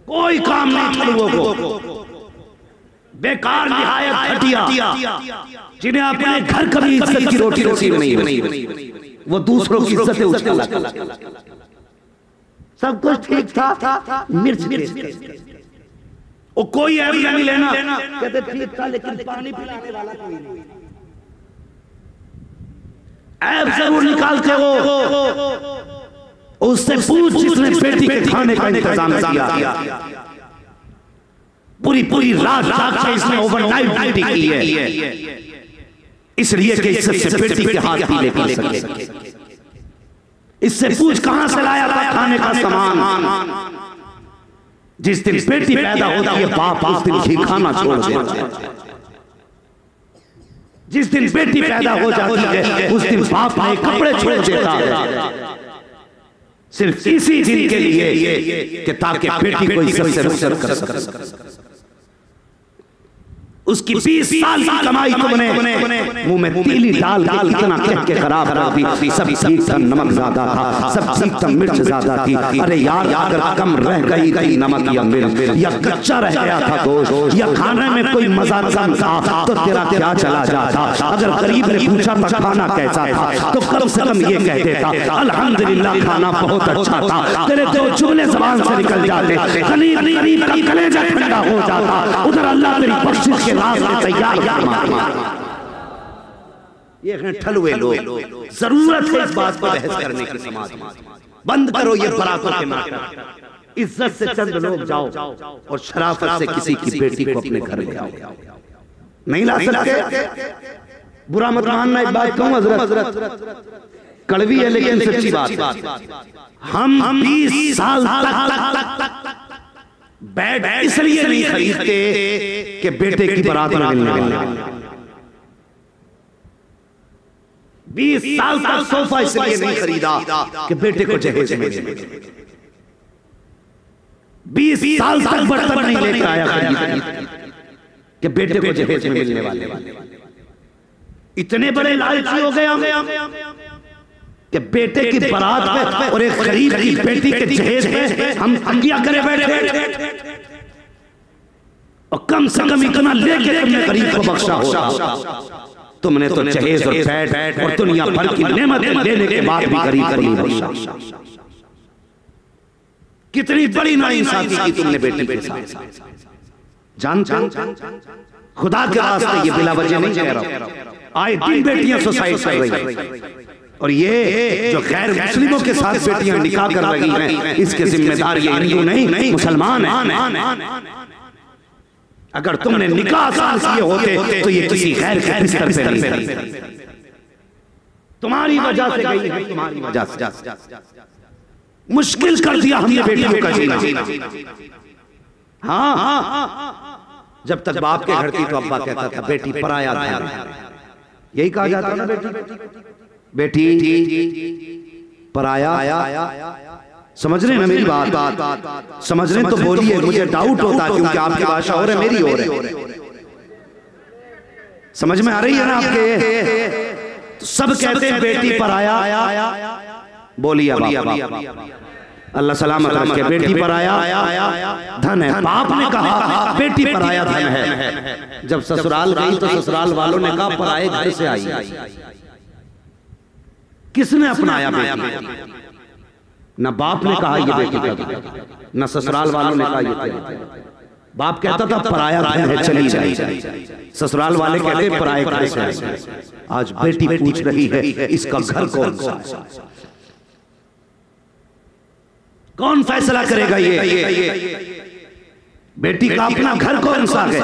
कोई काम नहीं ठलुओं को, बेकार निहायत घटिया, जिन्हें अपने घर कभी इज्जत की रोटी नसीब नहीं बनी, वो दूसरों की इज्जत उछाला। सब कुछ ठीक था, मिर्च और कोई ऐब नहीं लेना, कहते ठीक था लेकिन पानी पिलाने वाला कोई नहीं। ऐब जरूर निकालते हो, उससे पूछ जिसने बेटी के खाने का इंतजाम किया, पूरी रात जाग के इसने ओवरनाइट ड्यूटी की है, इसलिए कि इससे बेटी के हाथ पीले पी सके। इससे पूछ कहां से लाया था खाने का सामान। जिस दिन बेटी पैदा होती है बाप उस दिन ही खाना छोड़ देता है। जिस दिन बेटी पैदा हो जाती है उस दिन बाप नए कपड़े छोड़ देता है, सिर्फ इसी दिन के लिए कि ताकि बेटी को इज्जत से रुखसत कर सके। उसकी 20 साल की कमाई तुमने मुंह में तीली डाल के कितना कह के खराब कर दी। सब ठीक था, नमक ज्यादा था, सब ठीक था, मिर्च ज्यादा थी। अरे यार अगर कम रह गई थी नमक या मिर्च, या कच्चा रह गया था गोश्त, या खाने में कोई मजा कम था तो तेरा क्या चला जाता। अगर गरीब ने पूछा था खाना कैसा था तो कम से कम ये कह देता अल्हम्दुलिल्लाह खाना बहुत अच्छा था। तेरे तो जुमले ज़बान से निकल जाते, गरीब का कलेजा ठंडा हो जाता। उधर अल्लाह तेरी बख्शिश के तैयार। ये ठलुए लोग, जरूरत है इस बात पर बहस करने की समाज में। बंद करो ये बरातों के नाटक। इज्जत से चंद लोग जाओ और शराफत से किसी की बेटी को अपने घर ले आओ। नहीं ला सकते, बुरा मत मानना। एक बात कहूं हजरत, कड़वी है लेकिन सच्ची बात। हम 20 साल तक बैट इसलिए नहीं खरीदते कि बेटे की बारात में मिलने। 20 साल तक सोफा इसलिए नहीं खरीदा कि बेटे को जहेज में मिले। 20 साल तक बर्तन नहीं लेकर आया कि बेटे को जहेज में मिलने वाले। इतने बड़े लालची हो गए कि बेटे की बारात में और एक गरीब की बेटी के जहेज में हम अंगिया करे बैठे। और कम से कम इतना लेके तुमने गरीब को बख्शा होगा। तुमने तो जहेज और बैठ और दुनिया भर की नेमतें लेने के बाद भी गरीब को नहीं बख्शा। कितनी बड़ी नाइंसाफी की तुमने बेटी के साथ। जानते हो खुदा के रास्ते ये बिला वजह नहीं कह रहा। आए दिन बेटियां सुसाइड कर रही हैं और ये जो गैर मुस्लिमों के साथ बेटियां निकाह कर रही हैं, इसके जिम्मेदार ये हिंदू नहीं मुसलमान है। अगर तुमने निकाह आसान किए होते तो ये किसी गैर के बिस्तर पे नहीं। तुम्हारी वजह से गई है, तुम्हारी वजह से मुश्किल कर दिया हमने बेटियों का जीना। हाँ, जब तक बाप के घर थी तो अब्बा कहता था बेटी पराया धन। यही कहा जाता है ना, बेटी पराया। समझ रहे ना मेरी बात? समझ रहे तो बोलिए, मुझे डाउट होता है क्योंकि आपकी भाषा और है, मेरी और है। समझ में आ रही है ना आपके? तो सब कहते हैं बेटी पराया। बोलिए अल्लाह सलामत रखे। बेटी पराया धन है। बाप ने कहा बेटी पराया धन है। जब ससुराल गई तो ससुराल वालों ने कहा पराए घर से आई। किसने अपनाया बेटी? न बाप ने कहा ये बेटी का, न ससुराल वालों ने कहा ये। बाप कहता था पराया धन है चली जाए, ससुराल वाले कहते पराए घर से आई। आज बेटी पूछ रही है इसका घर कौन सा? कौन फैसला करेगा ये? बेटी का अपना घर कौन सा है?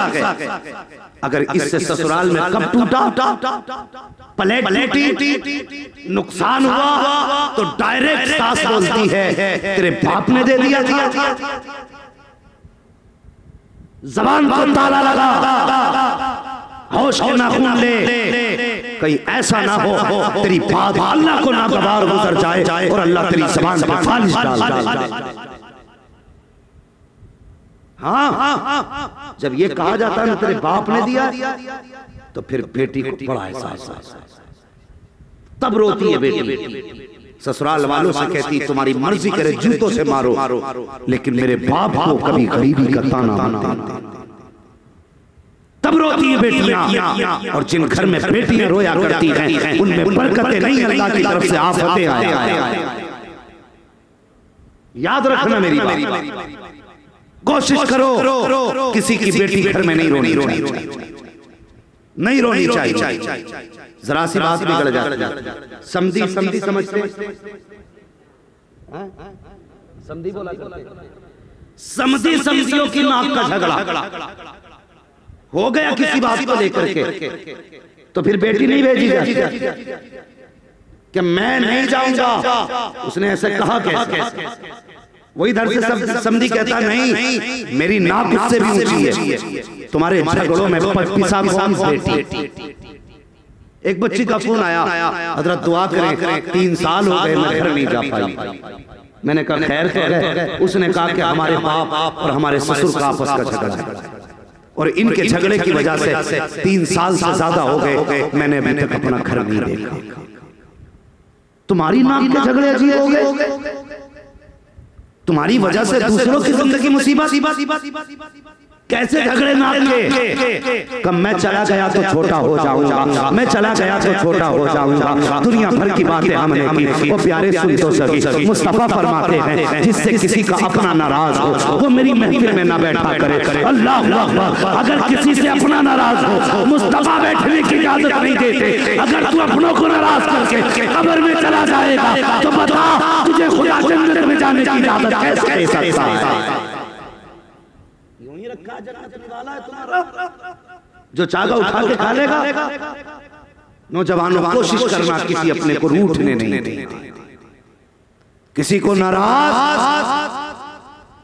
अगर इससे ससुराल में कब टूटा, प्लेट टूटी, नुकसान हुआ तो डायरेक्ट सास बोलती है तेरे बाप ने दे दिया था। जबान को ताला लगा, होश के नाखून ले, कहीं ऐसा ना हो तेरी बात अल्लाह को नागवार गुजर जाए और अल्लाह तेरी जबान पे फालिश डाल। हाँ, जब ये कहा जाता है ना तेरे बाप ने दिया, तो फिर बेटी को बड़ा एहसास, तब रोती है बेटी। ससुराल वालों से कहती तुम्हारी मर्जी करे जूतों से मारो, लेकिन मेरे बाप को कभी गरीबी का ताना ना। तब रोती है बेटियां। और जिन घर में बेटियां रोया करती हैं उनमें बरकतें नहीं, अल्लाह की तरफ से आफतें आए। याद रखना मेरी बात। कोशिश करो किसी की बेटी घर में नहीं रोनी चाहिए। जरा सी बात बिगड़ जाती। समधी समझते? समधी बोला, समधी समधियों की नाक का झगड़ा हो गया किसी बात को लेकर के, तो फिर बेटी नहीं भेजी जाती कि मैं नहीं जाऊंगा। उसने ऐसे कहा कैसे? वो इधर से समधी कहता नहीं, मेरी नाक उससे भी ऊंची है, तुम्हारे झगड़ों में पिसा कौन बेटी। एक बच्ची का फोन आया, हजरत दुआ करें 3 साल हो गए मैं घर नहीं जा पाई। मैंने कहा खैर तो है। उसने कहा कि हमारे बाप और हमारे ससुर का आपस का झगड़ा है और इनके झगड़े की वजह से 3 साल से ज्यादा हो गए मैंने अभी तक अपना घर नहीं देखा। तुम्हारी नाक के झगड़े अजीब हो गए, तुम्हारी वजह से दूसरों की जिंदगी मुसीबत। कैसे झगड़े नाक के? कब मैं चला गया तो छोटा हो जाऊंगा, मैं चला गया तो छोटा हो जाऊंगा। दुनिया भर की बातें हमने की, वो प्यारे सुन तो सकी। मुस्तफा फरमाते हैं जिससे किसी का अपना नाराज हो वो मेरी महफिल में ना बैठा करे। अल्लाह अकबर। अगर किसी से अपना नाराज हो मुस्तफा बैठने की इजाजत नहीं देते। अगर तू अपनों को नाराज करके कब्र में चला जाएगा तो बता तुझे खुदा जन्नत में जाने की इजाजत कैसे दे सकता है? रखा जन्नत वाला है तुम्हारा, जो चागा उठा के खा लेगा। नौजवानों कोशिश करना किसी अपने को रूठने नहीं दें, किसी को नाराज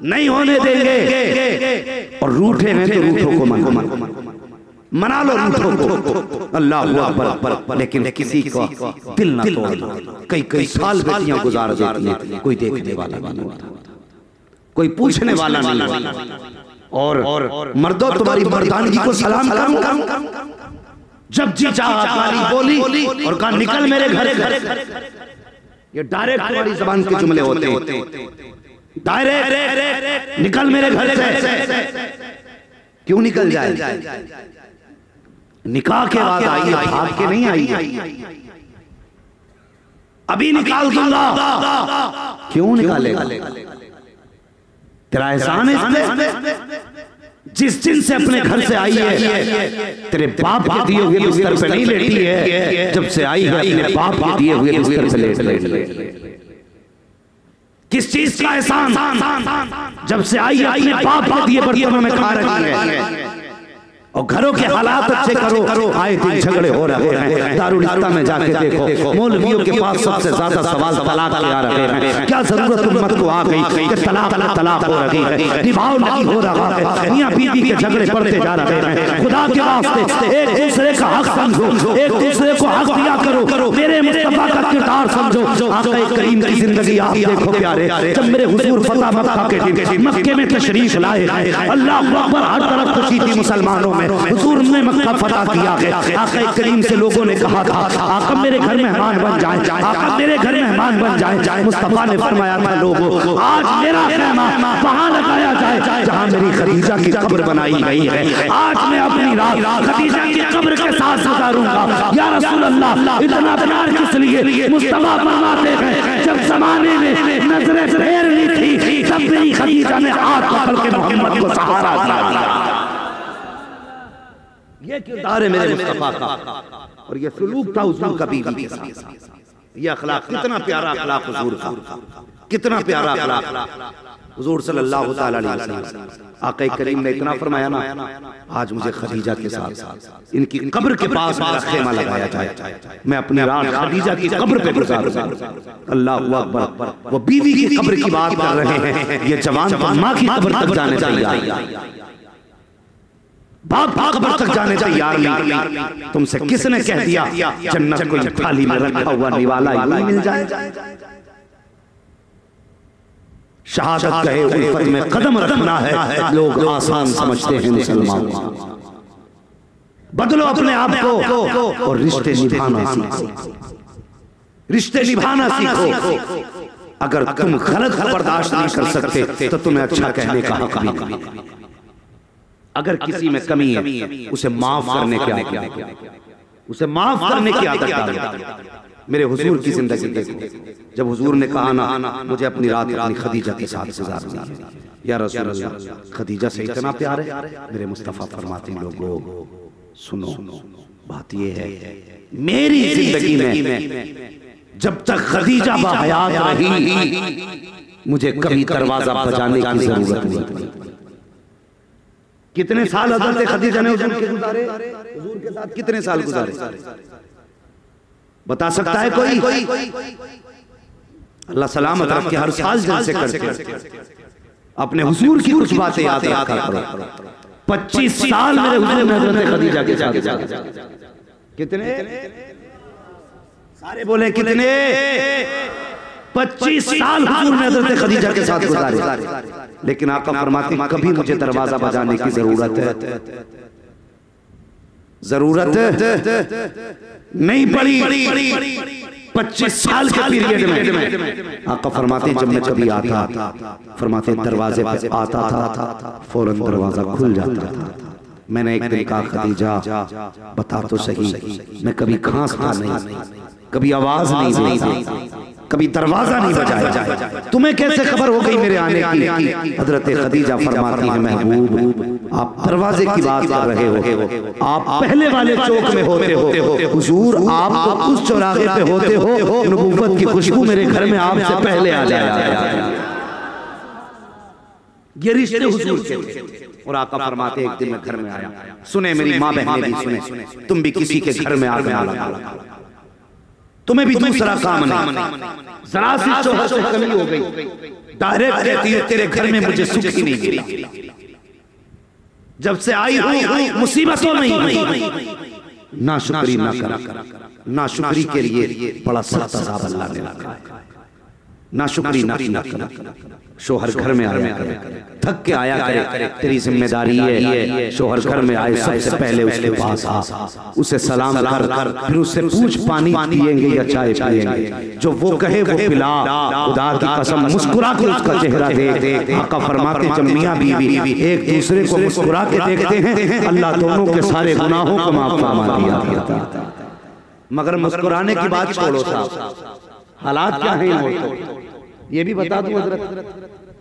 नहीं होने देंगे। और रूठे हैं तो रूठों को मना लो, रूठों को, अल्लाह अकबर, लेकिन किसी को दिल ना तोड़ो। कई साल बेटियां गुजार देती हैं, कोई देखने वाला नहीं होता, कोई पूछने वाला नहीं होता। और मर्दों, तुम्हारी मर्दानगी को सलाम करूं। जब जी चाहा गाली बोली और कहा निकल मेरे घर से। ये डायरेक्ट तुम्हारी जबान के जुमले होते हैं, डायरेक्ट निकल मेरे घर से। क्यों निकल जाए? निकाह के बाद आई, भाग के नहीं आई। अभी निकाल दूंगा। क्यों निकालेगा? तेरा एहसान है जिस दिन से अपने घर से आई है, तेरे बाप के दिए हुए बिस्तर पे नहीं लेटी है। जब से आई है अपने बाप के दिए हुए बिस्तर पे लेट। किस चीज का एहसान? जब से आई है अपने बाप के दिए बर्तनों में खा रही है। और घरों के हालात अच्छे करो। आए दिन झगड़े हो रहे हैं, दारुलिस्ता में जाके देखो, मौलवियों के पास सबसे ज्यादा सवाल तलाक के आ रहे हैं। क्या जरूरत उम्मत को आ गई कि तलाक हो रही है, निभाव नहीं हो रहा है, मियां बीवी के झगड़े बढ़ते जा रहे हैं। खुदा के वास्ते एक दूसरे का हक समझो, एक दूसरे को हक दिया करो। मेरे मुस्तफा का किरदार समझो। आका करीम की जिंदगी आप देखो प्यारे, जब मेरे हुजूर फतह मक्का के दिन मक्के में तशरीफ लाए, अल्लाह अकबर, हर तरफ खुशी थी मुसलमानों में। हुजूर ने मक्का फतह किया है। आका करीम से लोगों ने कहा था आका मेरे घर मेहमान बन जाए, आका मेरे घर मेहमान बन जाए। मुस्तफा ने फरमाया था लोगों, आज मेरा खेमा वहां लगाया जाए जहां मेरी खदीजा की कब्र बनाई गई है। आज मैं अपनी रात खदीजा की कब्र के साथ गुजारूंगा। या रसूल अल्लाह, इतना प्यार किस लिए? मुस्तफा फरमाते हैं जब जमाने में नजरें फेर ली थी, तब मेरी खदीजा ने हाथ पकड़ के मोहम्मद को सहारा दिया। ये किरदार है मेरे मुस्तफा का, और ये सलूक था हुजूर का बीवी के साथ। ये अखलाक, कितना प्यारा अखलाक हुजूर का, कितना प्यारा अखलाक हुजूर सल्लल्लाहु अलैहि वसल्लम। आका करीम ने इतना फरमाया ना, आज मुझे खदीजा के साथ इनकी कब्र के पास मेरा खेमा लगाया जाए, मैं अपनी रात खदीजा की कब्र पे गुजारूंगा। अल्लाह अकबर। वो बीवी की कब्र की बात कर रहे हैं, ये जवान माँ की कब्र तक जाने तैयार, बाप कब्र तक जाने तैयार नहीं। तुमसे किसने कह दिया जन्नत को थाली में रखा हुआ निवाला यूं मिल जाए? शहादत कहे उल्फत में कदम रखना है, लोग आसान समझते हैं मुसलमान। बदलो अपने आप को और रिश्ते निभाना सीखो, रिश्ते निभाना सीखो। अगर तुम गलत बर्दाश्त नहीं कर सकते तो तुम्हें अच्छा कहने का हक भी नहीं। अगर किसी में कमी है उसे माफ करने की आदत, उसे माफ करने की आदत डालो। मेरे हुजूर की जिंदगी देखो, जब हुजूर ने कहा ना मुझे अपनी रात अपनी खदीजा के साथ गुजारनी है, या रसूल अल्लाह खदीजा से इतना प्यार है। मेरे मुस्तफा फरमाते हैं लोगों सुनो, बात ये है मेरी जिंदगी में जब तक खदीजा बाहयात रही मुझे कभी दरवाजा बजाने की जरूरत नहीं। कितने साल हज़रत खदीजा ने हुजूर के गुजारे, हुजूर के साथ कितने साल गुजारे? बता सकता है कोई? अल्लाह सलामत रखे, हर साल जलसे करते अपने हुजूर की कुछ बातें याद रखा करो। 25 साल मेरे हुजूर ने हज़रत खदीजा के साथ, कितने? सारे बोले कितने? 25 साल हुजूर ने हज़रत खदीजा के साथ गुजारे। लेकिन आका फरमाते हैं कभी मुझे दरवाजा बजाने की जरूरत नहीं पड़ी। 25 साल के पीरियड में आका फरमाते जब मैं कभी आता, फरमाते दरवाजे पे आता था फौरन दरवाजा खुल जाता था। मैंने एक दिन कहा खदीजा बता तो सही, मैं कभी खांसता नहीं, कभी आवाज नहीं दी, कभी दरवाजा नहीं बजाया, तुम्हें कैसे खबर हो गई मेरे आने की? हजरत खदीजा फरमाती है महबूब आप दरवाजे की बात कर रहे हो, आप पहले वाले चौक में होते हो, हुजूर आप तो उस चौराहे पे होते हो, नबूवत की खुशबू मेरे घर में आपसे पहले आ जाए। ये रिश्ते हुजूर के, और आका फरमाते एक दिन मैं घर में आया, सुने मेरी माँ बहनें भी सुने, तुम भी किसी के घर में आ गया, तुम्हें भी दूसरा काम नहीं, जरा सी शोहर से कमी हो गई, डायरेक्ट कहती है तेरे घर में मुझे सुख ही नहीं गिरी, जब से आई हूं मुसीबतों में ही ना शुक्री ना करा, ना शुक्री के लिए बड़ा सख्त अज़ाब अल्लाह ने रखा है, ना शुक्री ना करा। शोहर घर में आया करे, थक के आया करे, तेरी जिम्मेदारी है शोहर घर में आए सबसे पहले उसके पास आ, उसे सलाम कर, फिर उससे पूछ पानी पिएंगे या चाय पिएंगे, जो वो कहे वो पिला, खुदा की कसम मुस्कुरा के उसका चेहरा देख। आका फरमाते जब मियां बीवी एक दूसरे को मुस्कुरा के देखते हैं अल्लाह दोनों के सारे गुनाहों को माफ फरमा दिया। मगर मुस्कुराने की बात छोड़ो साहब, हालात क्या है ये भी बता दूं हजरत,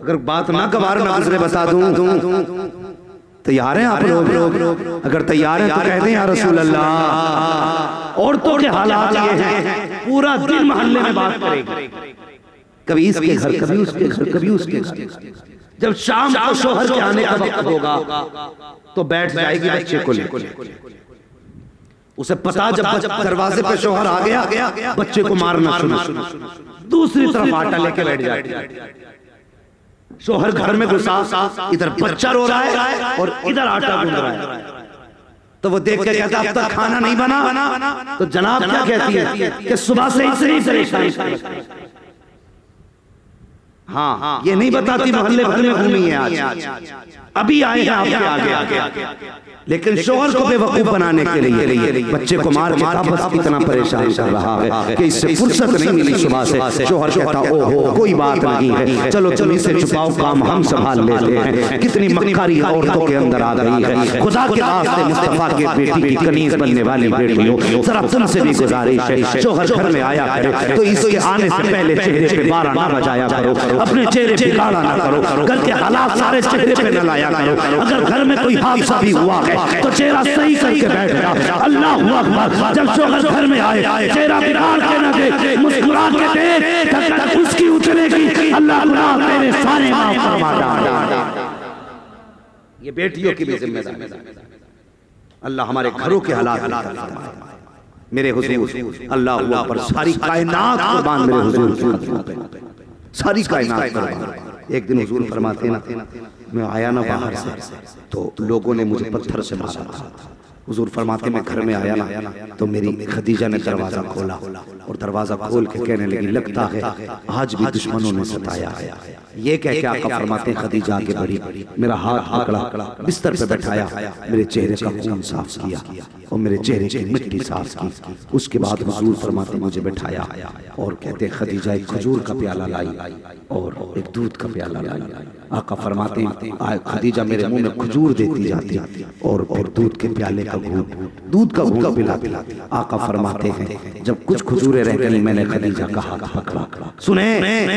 अगर बात ना गवार ना गुजरे बता दूं। तैयार हैं आप लोग? अगर तैयार हैं तो कह दें या रसूल अल्लाह। औरतों के हालात ये हैं, पूरा दिन मोहल्ले में बात करेंगे, कभी इसके घर कभी उसके घर कभी उसके घर। जब शाम को शोहर के आने का वक्त होगा तो बैठ जाएगी बच्चे को लेकर, उसे पता जब दरवाजे पे शोहर आ गया बच्चे को मारना शुरू, दूसरी तरफ आटा लेके बैठ जाए। शोहर घर में घुसा, इधर बच्चा रो रहा है और इधर आटा गूंद रहा है, तो वो देख के कहता अब तक खाना नहीं बना, तो जनाब क्या कहती है कि सुबह से इतनी परेशान। हाँ, ये नहीं बताती मोहल्ले भर में घूमी है आज, अभी आए हैं आपके आगे, लेकिन शोहर को बेवकूफ बनाने के लिए बच्चे को मार के बस इतना परेशान कर रहा है कि इससे फुर्सत नहीं मिली सुबह से। शोहर कहता ओहो कोई बात नहीं है, चलो चलो से छुपाओ काम हम संभाल लेते हैं। कितनी मक्कारी औरतों के अंदर आ गई है, खुदा के वास्ते मुस्तफा के बेटी की कनीज बनने वाली बेटियों, जरा तुमसे भी गुजारिश है शोहर घर में आया करे तो इसके आने से पहले चेहरे पे 12 ना बजाया करो, अपने चेहरे पे गाड़ा ना करो, घर के हालात सारे चेहरे पे न लाया करो। अगर घर में कोई हादसा भी हुआ है तो चेहरा सही करके बैठ जा। अल्लाहू अकबर। जब शोहर घर में आए चेहरा बिगाड़ के न दे, मुस्कुरा के देख, तक उसकी उतरेगी अल्लाह गुनाह तेरे सारे माफ फरमा देगा। ये बेटियों की भी जिम्मेदारी, अल्लाह हमारे घरों के हालात मेरे हुजूर अल्लाह पर सारी कायनात कुर्बान, मेरे हुजूर सारी कायनात कुर्बान। एक दिन हुजूर फरमाते ना मैं आया ना बाहर से तो लोगों ने मुझे पत्थर से मारा था। हुजूर फरमाते मैं घर में आया ना तो मेरी खदीजा ने दरवाजा खोला और दरवाजा खोल के कहने लगी लगता है आज भी दुश्मनों ने सताया है। ये कह के आका फरमाते खदीजा आगे बढ़ी, मेरा हाथ पकड़ा, बिस्तर पे बैठाया, मेरे चेहरे का खून साफ किया और मेरे चेहरे की मिट्टी साफ की। उसके बाद हुजूर फरमाते मुझे बैठाया और कहते खदीजा एक खजूर का प्याला लाई और एक दूध का प्याला लाई। आका फरमाते खदीजा मेरे मुंह में खजूर देती जाती और फिर दूध के प्याले का दूध का घूंट पिलाती। आका फरमाते हैं जब कुछ खजूरें रह गई मैंने खदीजा का हाथ पकड़ा। सुने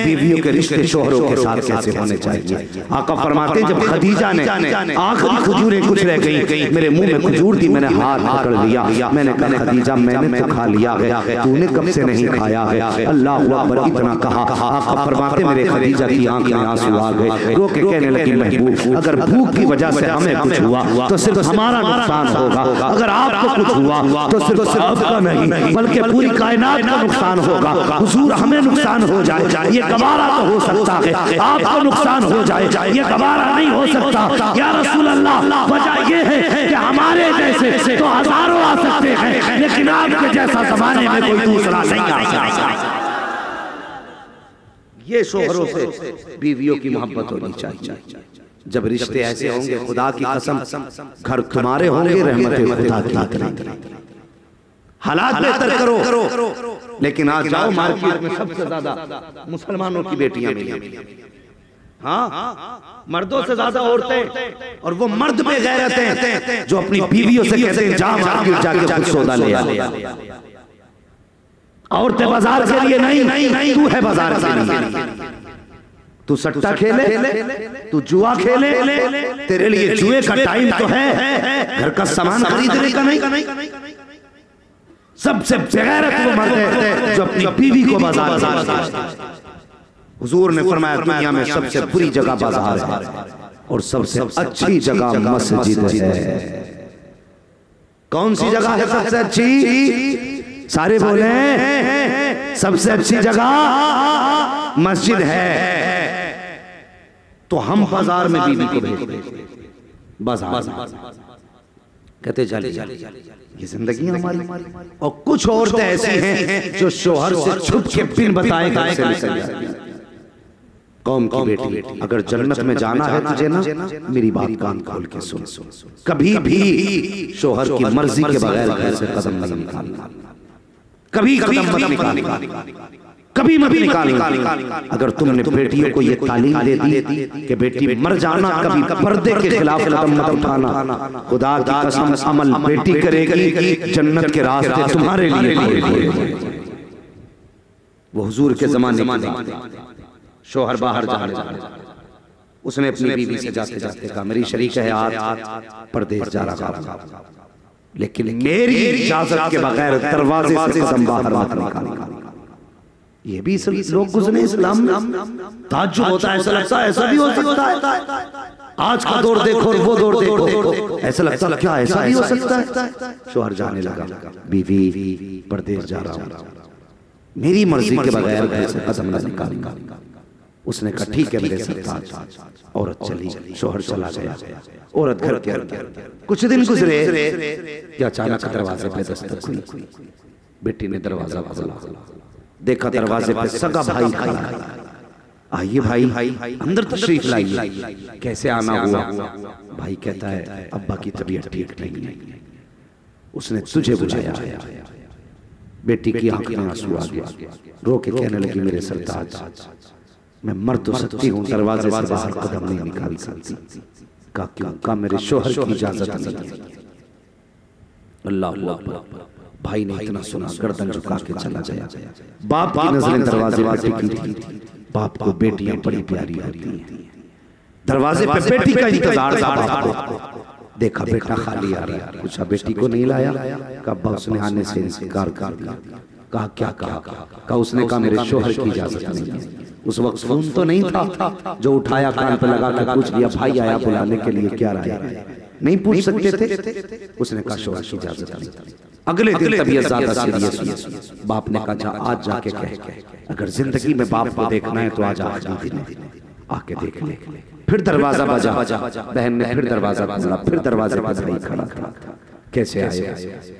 बीवियों के रिश्ते शोहरों के साथ कैसे होने चाहिए। आका फरमाते जब खदीजा ने आखिरी खजूरें कुछ रह गई मेरे मुंह में खजूर दी, मैंने हाथ पकड़ लिया, मैंने कहा खदीजा मैंने तो खा लिया है, तूने कब से नहीं खाया है। अल्लाह अकबर इतना कहा। आका फरमाते मेरे खदीजा की आंख में आंसू आ गए, रो के कहने लगी महबूब अगर भूख की वजह से हमें कुछ हुआ तो सिर्फ हमारा नुकसान होगा, अगर आपको कुछ हुआ तो सिर्फ आपका नहीं बल्कि पूरी कायनात का नुकसान होगा। हुजूर हमें नुकसान हो जाए ये गवारा तो हो सकता है, आपको नुकसान हो जाए ये गवारा नहीं हो सकता। या रसूल अल्लाह वजह ये है कि हमारे जैसे तो हजारों आ सकते हैं लेकिन आपके जैसा जमाने में कोई दूसरा नहीं आ सकता। ये शोहरों से बीवियों की मोहब्बत होनी चाहिए। जब रिश्ते ऐसे होंगे खुदा की कसम घर तुम्हारे होंगे, रहमत खुदा की। हालात बेहतर करो लेकिन आज जाओ मार्केट में सबसे ज्यादा मुसलमानों की बेटियां मिली, हाँ मर्दों से ज्यादा औरतें, और वो मर्द पे गैरत हैं जो अपनी बीवियों से कहते हैं जा मार्केट जाके कुछ सौदा ले आ। औरतें बाजार के लिए नहीं, तू है बाजार के लिए। तू सट्टा खेले, तू जुआ खेले, तेरे लिए जुए का टाइम तो है, घर का सामान खरीदने का नहीं। सबसे बेगैरत वो मर्द है जो अपनी बीवी को बाजार। हुजूर ने फरमाया दुनिया में सबसे बुरी जगह बाजार है। और सबसे अच्छी जगह मस्जिद है। कौन सी जगह है सबसे अच्छी? सारे बोले सबसे अच्छी जगह मस्जिद है। तो हम बाजार में बीवी को भेजते, बाजार कहते चलिए ये जिंदगी हमारी। और कुछ औरतें ऐसी हैं जो शोहर से छुप के बिन बताए घर से निकल जाती हैं। कौम की बेटी, अगर जन्नत में जाना है तुझे ना, मेरी बात कान खोल के सुन। कभी भी शोहर की मर्जी के बगैर घर से कदम नहीं निकालना, कभी कदम मत निकालना, कभी मत निकालना। अगर तुमने बेटियों को ये तालीम दे दी कि बेटी मर जाना, कभी पर्दे के खिलाफ कदम मत उठाना, खुदा की कसम अमल बेटी करेगी, जन्नत के रास्ते तुम्हारे लिए। वो हुजूर के जमाने में शोहर बाहर जा रहा, उसने अपनी बीवी से जाते जाते कहा मेरी शरीक है आज परदेश जा रहा, लेकिन मेरी इजाजत के बगैर दरवाजे से कदम बाहर मत निकालना। ये भी लोग गुजरे इस्लाम में, ताज्जुब होता है, ऐसा लगता है ऐसा भी हो सकता है। आज का दौर देखो और वो दौर देखो, ऐसा लगता है क्या ऐसा भी हो सकता है। शोहर जाने लगा, बीवी परदेश जा रहा हूं, मेरी मर्जी के बगैर घर से कदम न निकालना। उसने कहा ठीक है मेरे सरताज। औरत चली, शोहर चला गया, औरत घर के अंदर। कुछ दिन गुजरे कि अचानक दरवाजे पे दस्तक हुई। बेटी ने दरवाजा खोला, देखा दरवाजे पे सगा भाई खड़ा है। आइए भाई अंदर तशरीफ लाइए। कैसे आना हुआ? भाई कहता है अब्बा की तबीयत ठीक नहीं है, उसने तुझे बुलाया। बेटी की आंख में आंसू आ गया, रो के कहने लगी मेरे सरताज मैं मर तो सकती हूँ, दरवाजे से बाहर कदम नहीं निकाल सकती। कहा क्यों? कहा मेरे शोहर की इजाजत नहीं है। अल्लाह अल्लाह। भाई ने इतना सुना, गर्दन झुका के चला गया। बाप की नजरें दरवाजे पे टिकी थी। बाप को बेटियां बड़ी प्यारी होती हैं। दरवाजे पे बेटी का इंतजार था बाप को। देखा बेटा खाली आ रहा, पूछा बेटी को नहीं लाया? कहा अब्बा उसने आने से इनकार कर दिया। कहा क्या कहा? उसने कहा मेरे शोहर की इजाजत नहीं है। उस वक्त फोन तो नहीं था जो उठाया कान पे लगा के पूछ लिया भाई आया बुलाने के लिए, क्या राय है? नहीं पूछ सकते थे। उसने कहा शोहर की इजाजत नहीं। अगले दिन तबीयत ज्यादा सीरियस हुई। बाप ने कहा आज जाके कह, अगर जिंदगी में बाप को देखना है तो आज आके देख ले। फिर दरवाजा बजा, बहन ने फिर दरवाजा खोला, फिर दरवाजे पर भाई खड़ा था। कैसे आए?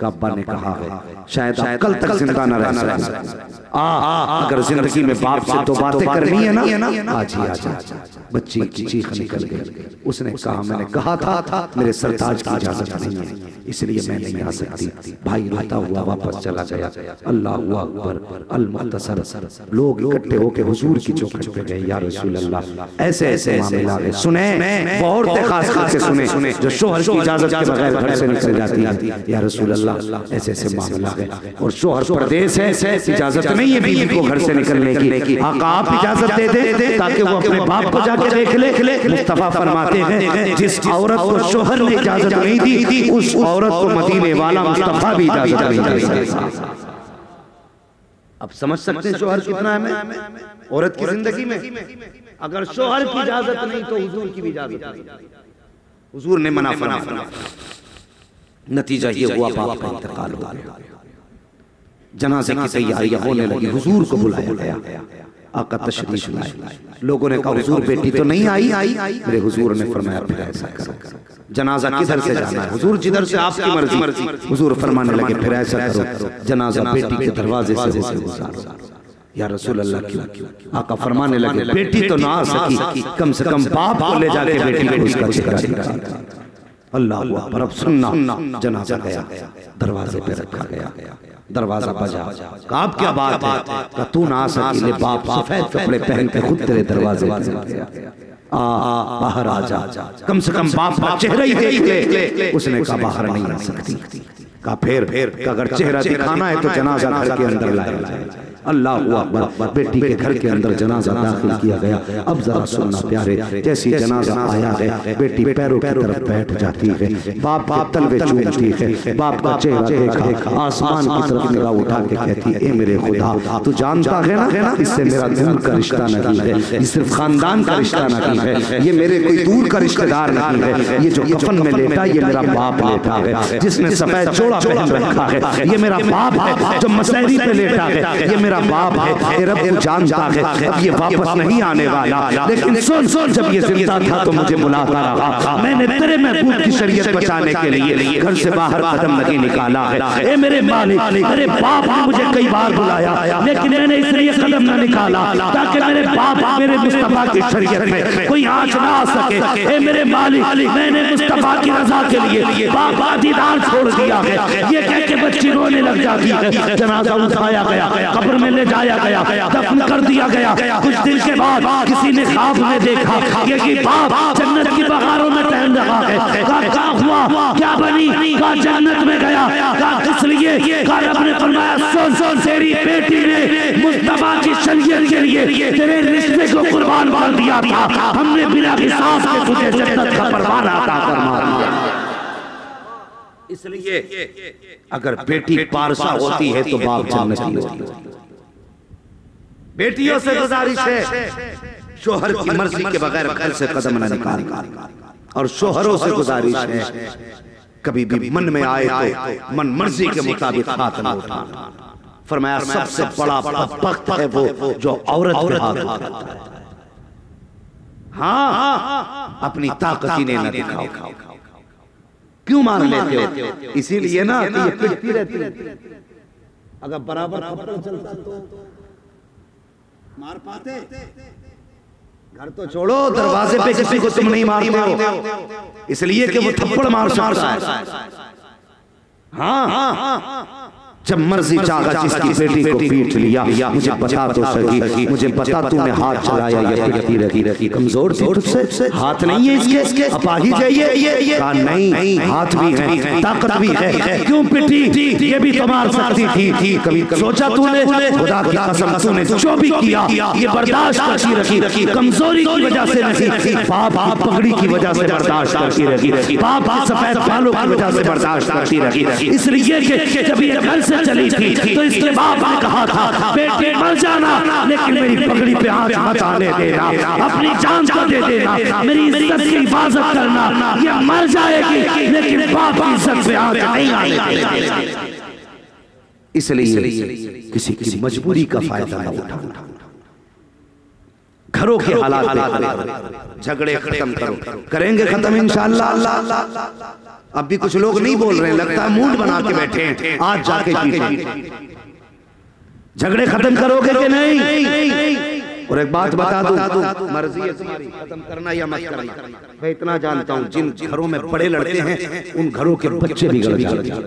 अब्बा ने कहा है शायद आप कल तक जिंदा न रह सकें। अगर जिंदगी में बाप से दो बातें करनी है ना, आज ही आजा। बच्ची की चीख निकल गई। उसने कहा मैंने कहा था मेरे सरताज की इजाजत नहीं है, इसलिए मैं नहीं आ सकती। भाई रोता हुआ वापस चला गया। अल्लाहु अकबर अल मुख्तसर। लोग इकट्ठे होकर हुजूर की चौखट पे गए, या रसूल अल्लाह ऐसे ऐसे मामले आ सुने, औरतें खास करके सुने जो शोहर की इजाजत के बगैर घर से निकल जाती है। या रसूल अल्लाह ऐसे ऐसे मामला है, और शोहर परदेश है, इजाजत नहीं है बीवी को घर से निकलने की। आका आप इजाजत दे दे ताकि वो अपने बाप को जाके देख ले। मुस्तफा फरमाते हैं जिस औरत को शोहर ने इजाजत नहीं दी, उस औरत को मदीने वाला मुस्तफा भी इजाजत नहीं देगा। अब समझ सकते हैं शोहर कितना है औरत की जिंदगी में। अगर शोहर की इजाजत नहीं तो हुजूर की भी इजाजत नहीं। हुजूर ने मना फरमाया, नतीजा ये हुआ बाप का इंतकाल हो गया। जनाजे की तैयारियां होने लगी, हुजूर को बुलाया गया। आका तशरीफ लाए। लोगों ने कहा हुजूर बेटी तो नहीं आई। मेरे हुजूर ने फरमाया फिर ऐसा करो, जनाजा किधर से जाना है? हुजूर जिधर से आपकी मर्जी। हुजूर फरमाने लगे फिर ऐसा करो, जनाजा बेटी के दरवाजे से गुजारो। या रसूल अल्लाह क्यों? आका फरमाने लगे बेटी तो ना आ सकी, कम से कम बाप को ले जाके बेटी को उसका चेहरा दिखा। अल्लाह अकबर। अब सुनना, जनाजा गया, दरवाजे पे रखा गया, दरवाजा बजा। आप क्या बात है? तू ना आ सकी, ले बाप सफेद कपड़े पहन के खुद तेरे दरवाजे पे बाहर आ जा, कम से कम बाप का चेहरा ही देख ले। उसने कहा बाहर नहीं आ सकती। कहा फिर अगर चेहरा दिखाना है तो जनाजा घर के अंदर लाया जाए। अल्लाह अकबर। बेटी के घर के अंदर जनाजा दाखिल किया गया। अब जरा सुनना प्यारे, जैसी जनाजा आया है बेटी पैरों की तरफ बैठ जाती है, बाप बाप तलवे चूमती है, बाप का चेहरा देखा, आसमान की तरफ निगाह उठा के कहती है, ए मेरे खुदा तू जानता है ना इससे मेरा दूर का रिश्ता नहीं है, ये सिर्फ खानदान का रिश्ता नहीं है, ये मेरे कोई दूर का रिश्तेदार नहीं है, ये जो कफन में लेटा ये मेरा बाप लेटा है, जिसने सफेद चोड़ा पहन रखा है ये मेरा बाप है, जो मसहरी पे लेटा है ये मेरा बाप है। ए रब तू जानता है अब ये वापस नहीं आने वाला, लेकिन सुन सुन जब ये जिंदा था तो मुझे बुलाता रहा, मैंने तेरे महबूब की शरीयत बचाने के लिए घर से बाहर कदम नहीं निकाला है। ए मेरे मालिक, मेरे बाप ने मुझे कई बार बुलाया, लेकिन मैंने इसलिए कदम न निकाला ताकि मेरे बाप मेरे मुस्तफा की शरीयत में कोई आंच ना आ सके। ए मेरे मालिक, मैंने मुस्तफा की रजा के लिए बाप का दीदार छोड़ दिया है। ये कह के बच्ची रोने लग जाती है। जनाजा उठाया गया, कब्र में ले जाया गया, दफन कर दिया गया। कुछ दिन के बाद किसी ने ख्वाब में देखा कि बाप जन्नत की बहारों में टहल रहा है। क्या हुआ, क्या बनी? का जन्नत में गया। इसलिए रब ने फरमाया, सुन सुन तेरी बेटी ने मुस्तफा की शरीयत के लिए तेरे रिश्ते को कुर्बान कर दिया था, हमने बिना हिसाब के तुझे जन्नत का परवाना अता फरमा दिया। इसलिए अगर बेटी पारसा होती है तो बाप जन्नती होती है। बेटियों से गुजारिश है शोहर की मर्जी के बगैर घर से कदम न निकाल, और शोहरों से गुजारिश है कभी भी मन में आए तो मन मर्जी के मुताबिक हाथ न उठाना। फरमाया सबसे बड़ा बदबख्त है वो जो औरत के हाथ उठाता है। हाँ, अपनी ताकत ही न दिखाओ। क्यों मार लेते हो? इसीलिए ना कि ये पिटती रहती है। अगर बराबर थप्पड़ चलता तो मार पाते? घर तो छोड़ो, दरवाजे पे किसी को तुम नहीं मारते हो, इसलिए कि वो थप्पड़ मार सकता है। हाँ, जब मर्जी चाहा जिसकी बेटी को पीट लिया, मुझे बता तो सही, मुझे बता तूने हाथ चलाया या पिटती रही, कमजोर थी तुझसे? हाथ नहीं है इसके, अपाहिज है ये? कहा नहीं, हाथ भी है, ताकत भी है। क्यों पिटी? ये भी तो मार सकती थी। कभी सोचा तूने? खुदा की कसम तूने जो भी किया ये बर्दाश्त करती रखी, कमजोरी की वजह से नहीं, बाप की पगड़ी की वजह से बर्दाश्त करती रही, बाप की सफेद बालों की वजह से बर्दाश्त करती रही। इसलिए कि जब ये घर से चली थी तो इसके बाप ने कहा था, बेटे मर जाना लेकिन मेरी पगड़ी पे हाथ मत आने देना, अपनी जान को दे देना, मेरी इज्जत की हिफाजत करना। ये मर जाएगी लेकिन बाप की इज्जत पे हाथ नहीं आने देना। इसलिए किसी की मजबूरी का फायदा न उठाओ। घरों के हालात झगड़े खत्म करो, करेंगे खत्म इंशाअल्लाह। अब भी कुछ लोग नहीं बोल रहे, लगता है मूड बना के बैठे हैं, आज जाके झगड़े खत्म करोगे कि नहीं? और एक बात बता दूं, मर्जी है तुम्हारी खत्म करना या मत करना। मैं इतना जानता हूं, जिन घरों में बड़े लड़ते हैं उन घरों के बच्चे बिगड़ जाते हैं।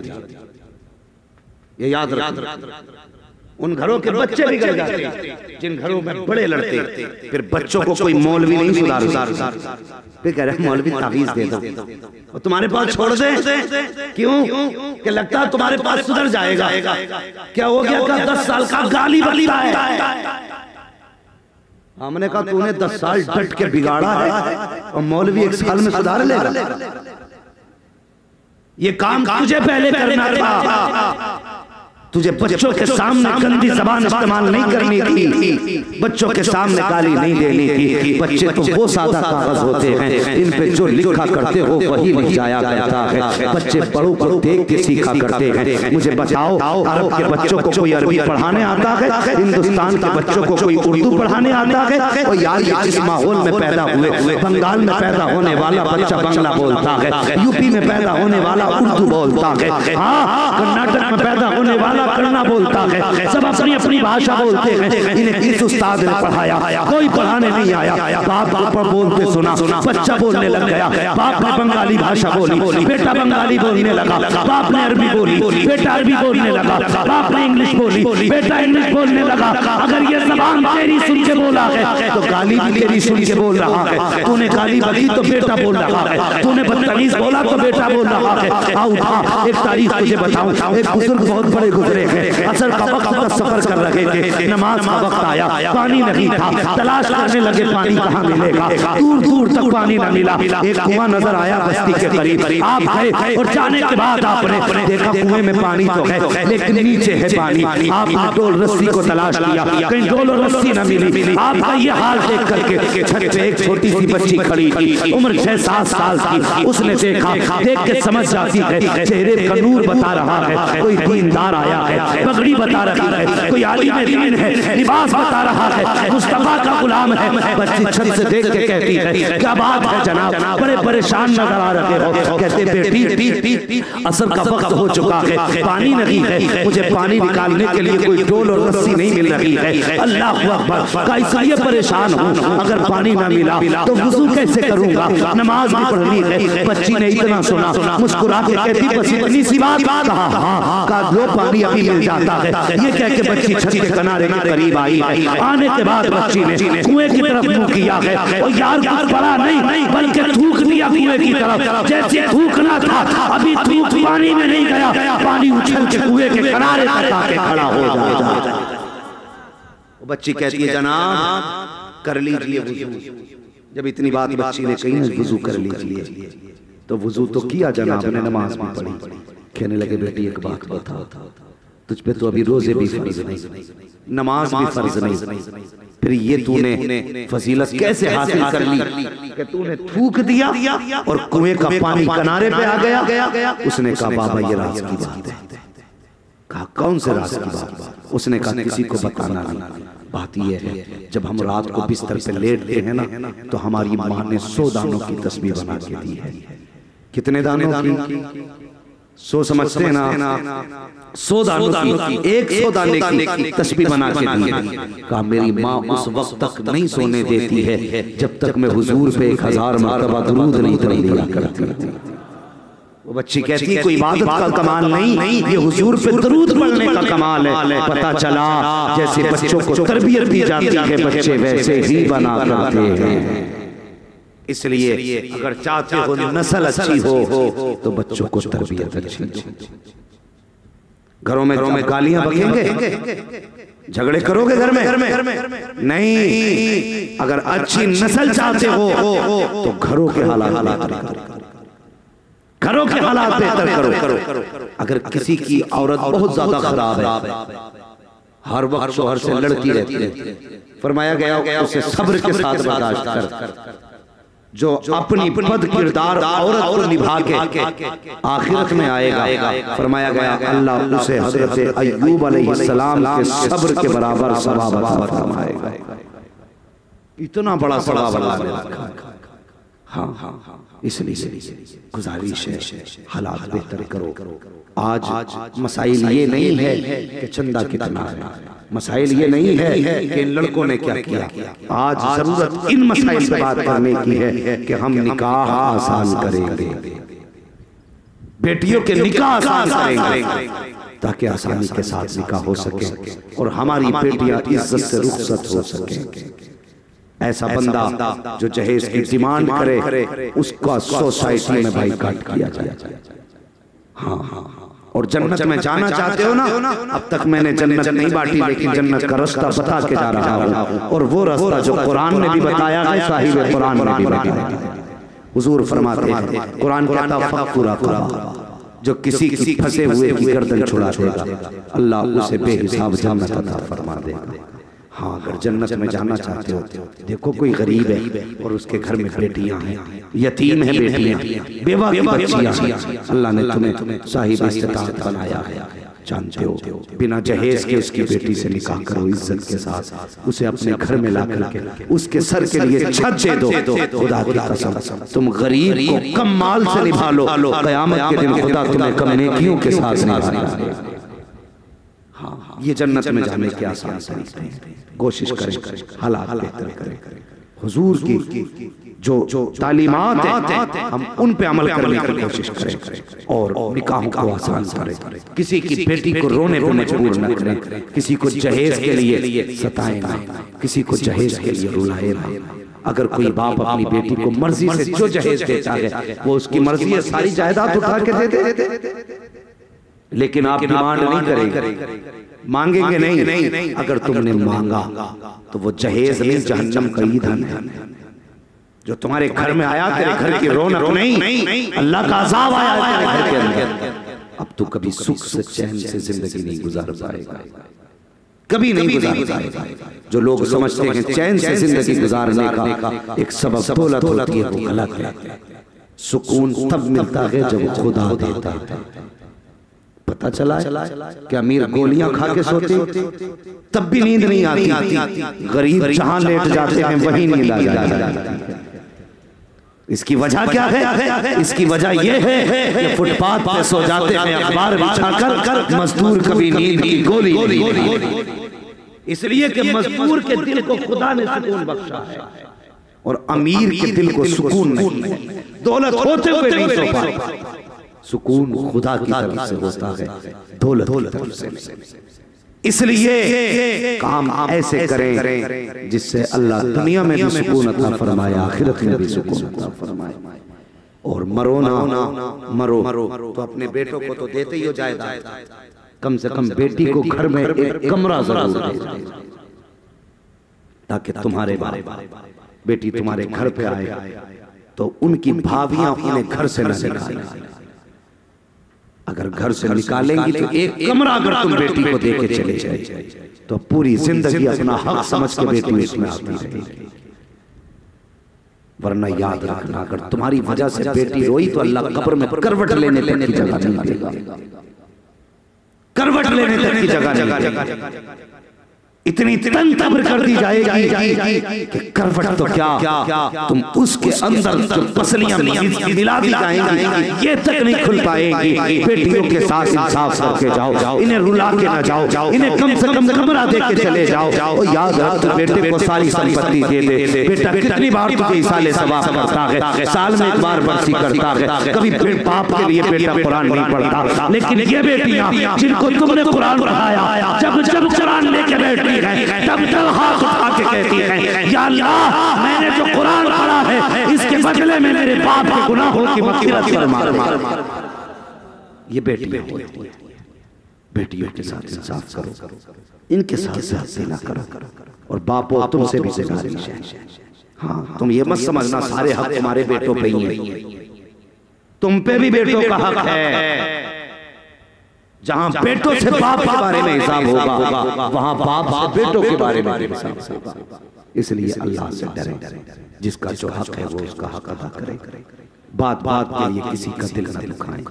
ये याद रख, उन घरों के बच्चे बिगड़ जाते हैं जिन घरों में बड़े लड़ते हैं। फिर बच्चों को कोई मौलवी नहीं सुधारता, फिर कह रहे मौलवी तावीज दे दो और तुम्हारे पास छोड़ दे। क्यों? कि लगता है तुम्हारे पास सुधर जाएगा। क्या हो गया? 10 साल का गाली बकता है। हमने कहा तूने 10 साल डट के बिगाड़ा है और मौलवी 1 साल में सुधार लेगा? ये काम तुझे पहले करना था। तुझे बच्चों के सामने गंदी जबान इस्तेमाल नहीं करनी थी, बच्चों के सामने गाली नहीं देनी थी। बच्चे तो वो सादा कागज होते हैं, इन पे जो लिखा करते हो वही लिख जाया करता है। बच्चे बड़ों को देख के सीखा करते हैं। मुझे बताओ, अरब के बच्चों को कोई अरबी पढ़ाने आता है? हिंदुस्तान के बच्चों को कोई उर्दू पढ़ाने आता है? और यार ये जिस माहौल में पैदा हुए, बंगाल में पैदा होने वाला बच्चा बांग्ला बोलता है, यूपी में पैदा होने वाला उर्दू बोलता है, हाँ कर्नाटक में पैदा होने वाला करना बोलता है। सब अपनी अपनी भाषा बोलते हैं। इन्हें किस उस्ताद ने पढ़ाया? कोई पढ़ाने नहीं आया। बाप पर बोलते सुना, बच्चा बोलने लग गया। बाप ने बंगाली भाषा बोली, बेटा बंगाली बोलने लगा। बाप ने अरबी बोली, बेटा अरबी बोलने लगा। बाप ने इंग्लिश बोली, बेटा इंग्लिश बोलने लगा। अगर ये जबान तेरी सुन के बोला है तो गाली भी तेरी सुन के बोल रहा है। तूने गाली बकी तो बेटा बोल रहा है, तूने बदतमीज बोला तो बेटा बोल रहा है। आओ एक तारीख तुझे बताऊं, एक बुजुर्ग बहुत बड़े गुजरे खड़े हैं, असर का वक्त का सफर कर रहे थे, नमाज का वक्त आया, पानी नहीं था, तलाश करने लगे पानी कहाँ मिलेगा, दूर दूर तक पानी न मिला। एक कुआं नजर आया बस्ती के करीब, आप गए और जाने के बाद आपने देखा कुएं में पानी तो है लेकिन नीचे है पानी। आपने डोल रस्सी को तलाश किया, कहीं डोल और रस्सी न मिली। आपका ये हाल देख करके छत पे एक छोटी सी बच्ची खड़ी थी, उम्र 6-7 साल की। उसने देखा, देख के समझ जाती है चेहरे का नूर बता रहा है कोई दीनदार आया है, पगड़ी बता रहा है कोई आलिम दीन है, लिबास बता रहा है मुस्तफा का गुलाम है। बच्ची छत से देख के कहती है क्या बात है जनाब, बड़े परेशान नजर आ रहे हो। कहते बेटी असर का वक्त हो चुका है, पानी नहीं है, मुझे पानी निकालने के लिए कोई डोल और रस्सी नहीं मिल रही है। अल्लाह अकबर, का इसलिए परेशान हूँ, अगर पानी ना मिला तो वुजू कैसे करूंगा, नमाज भी पढ़नी है। बच्ची ने इतना सुना, मुस्कुरा के कहती बस इतनी सी बात कहा लो पानी अभी मिल जाता है। ये कह के बच्ची छत के किनारे के करीब आई है। आने के बाद बच्ची ने कुएं की तरफ मुंह किया है और यार कुछ बड़ा नहीं बल्कि थूक दिया कुएं की तरफ। जैसे थूकना था अभी थूक पानी में नहीं गया, पानी उछल के कुएं के किनारे तक आके खड़ा हो जाता। बच्ची कहती है जनाब कर लीजिए वुजू। जब इतनी बात बच्ची ने कही वुजू कर लीजिए तो वुजू तो किया जनाब ने, नमाज भी पढ़ी। कहने लगे बेटी एक बात बता, तुझ पे तो अभी रोजे भी फर्ज नहीं, नमाज भी फर्ज नहीं, फिर ये तूने फजीलत कैसे हासिल कर ली कि तूने थूक दिया और कुएं का पानी किनारे पे आ गया। उसने कहा बाबा ये राज की बात है। कहा कौन से राज की बात? उसने कहा किसी को बताना नहीं। बात यह है जब हम रात को बिस्तर पे लेटते हैं ना तो हमारी माँ ने 100 दानों की तस्बीह बना के दी है। कितने दानों की? 100 समझते हैं ना, 100 दानों की, 100 दाने की तस्बीह बना के दी है। कहा मेरी माँ उस वक्त तक नहीं सोने देती है जब तक मैं हुजूर पे 1000 मरतबा दुरूद नहीं पढ़ लिया करती थी। वो बच्ची कहती कोई इबादत का कमाल नहीं, ये हुजूर पे दरूद पढ़ने का कमाल है। पता चला जैसे बच्चों को तरबियत दी जाती है बच्चे वैसे ही बना करते हैं। इसलिए अगर चाहते हो नस्ल अच्छी हो तो बच्चों को तरबियत अच्छी। घरों में गालियां बकेंगे, झगड़े करोगे घर में नहीं। अगर अच्छी नस्ल चाहते हो तो घरों के हालात बेहतर करो। अगर किसी की औरत बहुत ज्यादा खराब है, हर वक्त शोहर से लड़ती रहती है, फरमाया गया उसे सब्र के साथ बर्दाश्त कर। जो अपनी बद किरदार औरत को निभा के आखिरत में आएगा, फरमाया गया अल्लाह उसे हजरत अय्यूब अलैहिस्सलाम के सब्र के बराबर सवाब अता फरमाएगा। इतना बड़ा सवाब अल्लाह ने रखा। हाँ, इसलिए गुजारिश है हालात बेहतर करो। आज मसाइल ये नहीं है कि चंदा कितना है, मसाइल ये नहीं है कि इन लड़कों ने क्या किया। आज जरूरत इन मसाइल पे बात करने की है कि हम निकाह आसान करेंगे, बेटियों के निकाह आसान करेंगे ताकि आसानी के साथ निकाह हो सके और हमारी बेटियां इज्जत से रुखसत हो सके। ऐसा बंदा जो जहेज की डिमांड करे उसका सोसाइटी में बाइकाट किया जाए। हाँ, और जन्नत में जाना चाहते हो ना, अब तक मैंने जन्नत नहीं बांटी लेकिन जन्नत का रास्ता बता के जा रहा हूँ, और वो रास्ता जो कुरान ने भी बताया है, साहिब कुरान ने भी बताया है। हुजूर फरमाते हैं कुरान कहता फक्कुरा जो किसी की फंसे हुए की गर्दन छुड़ा देगा अल्लाह उसे बेहिसाब जन्नत अता फरमा देगा। हाँ, अगर जन्नत में जाना चाहते हो देखो कोई गरीब है और उसके घर में बेटियां हैं, यतीम है बेटियां, बेवा की बच्चियां हैं, अल्लाह ने तुम्हें साहिब इस्तिताअत बनाया है। जानते हो बिना जहेज के उसकी बेटी से निकाह करो इज्जत के साथ, उसे अपने घर में ला करके उसके सर के लिए छत दे दो। खुदा की कसम तुम गरीब को कम माल से निभा लो, क़यामत के दिन खुदा तुम्हें कम नेकियों के साथ निभाएगा। हाँ, ये जन्नत में जाने के आसान तरीके हैं। कोशिश करें हालात बेहतर करें। हुजूर की जो तालीमात है हम उन पे अमल करने की कोशिश करें और निकाहों को आसान करें। किसी की बेटी को रोने पर मजबूर न करें, किसी को जहेज के लिए सताएं ना, किसी को जहेज के लिए रुलाए ना। अगर कोई बाप अपनी बेटी को मर्जी से जो जहेज देता है वो उसकी मर्जी है, सारी जायदाद उठा के दे दे, लेकिन आप डिमांड नहीं करेंगे, मांगेंगे नहीं। अगर तुमने मांगा तो वो जहेज नहीं, जहन्नम का ईंधन है जो तुम्हारे घर में आया। तेरे घर की रौनक नहीं, अल्लाह का अज़ाब आया तेरे घर के अंदर। अब तू कभी सुख से चैन से जिंदगी नहीं गुजार पाएगा, कभी नहीं गुजार पाएगा। जो लोग समझते हैं चैन से जिंदगी गुजारने का एक सबब दौलत होती है, वो गलत है। सुकून तब मिलता है जब खुदा देता है। पता चला कि अमीर गोलियां खा के सोते तब भी नींद नहीं आती, गरीब जहां लेट जाते हैं वहीं नींद आ जाती है। इसकी वजह क्या है? इसकी वजह यह है कि फुटपाथ पे सो जाते हैं अखबार बिछाकर, मजदूर कभी नींद की गोली नहीं। इसलिए कि मजदूर के दिल को खुदा ने सुकून बख्शा है और अमीर के दिल को सुकून नहीं। दौलत होते हुए नहीं सो पाता। सुकून खुदा की तरफ से होता है, दौलत की तरफ से। इसलिए काम ऐसे करें जिससे अल्लाह दुनिया में भी सुकून अता फरमाए, आखिरत में भी सुकून अता फरमाए। और मरो ना मरो तो अपने बेटों को तो देते ही हो जाएगा, कम से कम बेटी को घर में एक कमरा जरूर दे, ताकि तुम्हारे बेटी तुम्हारे घर पे आए तो उनकी भाभियां उन्हें घर से न निकालें। अगर घर से निकालेंगी तो एक कमरा अगर तुम बेटी को देके चले जाए तो पूरी जिंदगी अपना हक समझ के बेटी उसमें आती रहेगी। वरना याद रखना, अगर तुम्हारी वजह से बेटी रोई तो अल्लाह कब्र में करवट लेने तक की जगह नहीं देगा, करवट लेने तक की जगह नहीं। इतनी तंग कब्र कर दी जाएगी कि करवट तो क्या तुम उसके अंदर जो पसलियां मिला दी जाएंगी ये तक नहीं खुल पाएंगी। बेटियों के साथ इंसाफ करके जाओ, इन्हें रुला के ना जाओ, इन्हें कम से कम कमरा दे के चले जाओ। और याद रख, तो बेटे को सारी संपत्ति दे दे। बेटा कितनी बार तुझे इसाले सवाब करता है, साल में एक बार बरसी करता है। कभी बाप के लिए बेटा कुरान नहीं पढ़ता, लेकिन ये बेटियां जिनको तुमने कुरान पढ़ाया, जब जब कुरान लेके बैठी तब तक हाथ उठा के कहती है, या अल्लाह मैंने जो कुरान पढ़ा है इसके बदले में मेरे बाप के गुनाहों की मग़फ़िरत फरमा। ये बेटियों के साथ इंसाफ करो, इनके साथ ज़्यादती ना करो। और बापों तुमसे भी गुजारिश है, हाँ तुम ये मत समझना सारे हक तुम्हारे बेटों पे ही है, तुम पे भी बेटों का हक है। जहां बेटों से बाप के बारे में हिसाब होगा, वहां बाप से बेटों के बारे में हिसाब होगा। इसलिए अल्लाह से डरें, जिसका जो हक है वो उसका हक अदा करें। बात के लिए किसी का दिल न दुखाएं,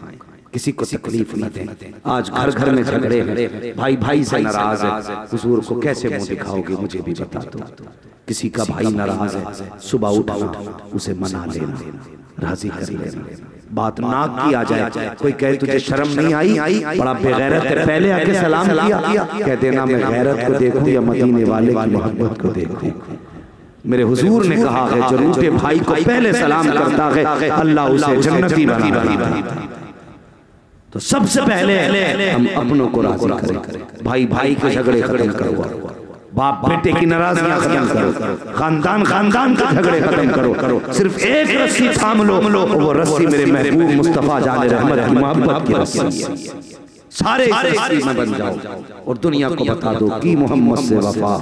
किसी को तकलीफ न दें। आज घर घर में झगड़े हैं, भाई भाई से नाराज है, हुजूर को कैसे मुंह दिखाओगे मुझे भी बता दो। किसी का भाई नाराज है, सुबह उठना उसे मना लेना, राजी कर लेना। बात ना की आ जाए, कोई कहे तुझे शर्म नहीं आई, बड़ा बेगैरत है, पहले आके सलाम किया, कह देना मैं गैरत को देखूं या मदीने वाले की मोहब्बत को देखूं। मेरे हुजूर ने कहा है जो रूठे भाई को पहले सलाम करता है अल्लाह उसे जन्नती बना देता है। तो सबसे पहले हम अपनों को राजी करें, भाई भाई के झगड़े खत्म करो, बाप बेटे की नाराजगियां खत्म करो, खानदान के झगड़े खत्म करो। सिर्फ एक रस्सी थाम लो, वो रस्सी मेरे महबूब मुस्तफा जाने रहमत की मोहब्बत की रस्सी है। सारे रस्सी में बन जाओ और दुनिया को बता दो कि मोहम्मद से वफा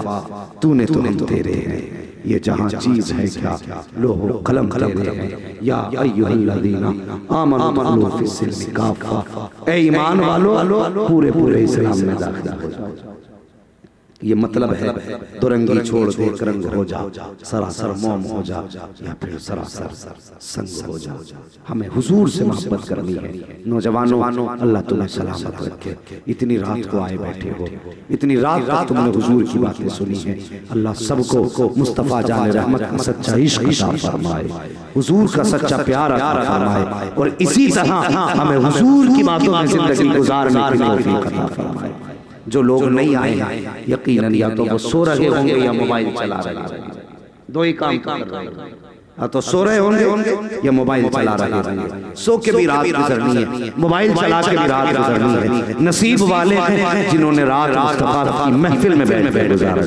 तूने तो हम तेरे हैं। ये जहां चीज है क्या लोहो कलम तेरे हैं। या अय्युहल्लज़ीना आमनु फिस्सिल्मि काफ़ा, ए ईमान वालो पूरे इस्लाम में दाखिल हो जाओ। ये मतलब है दुरंगी छोड़ दे करंग हो जा, सरासर मौम हो जा या फिर सरासर संग हो जा। हमें हुजूर से मोहब्बत करनी है। नौजवानों अल्लाह तुम्हें सलामत रखे। इतनी रात को आए बैठे हो, इतनी रात तक तुमने हुजूर की बातें सुनी है। अल्लाह सबको मुस्तफा जाने रहमत का सच्चा इश्क अता फरमाए, हुजूर का सच्चा प्यार अता फरमाए और इसी तरह हमें हुजूर की बातों में जिंदगी गुजारने की तौफीक अता फरमाए। जो लोग नहीं आए हैं यकीनन या तो वो सो रहे होंगे या मोबाइल चला रहे होंगे, दो ही काम कर रहे हैं। तो सो रहे होंगे या मोबाइल चला रहे होंगे। सो के भी रात गुजरनी है, मोबाइल चला के भी रात गुजरनी है। नसीब वाले हैं जिन्होंने रात मुस्तफा की महफिल में बैठ गुजारा।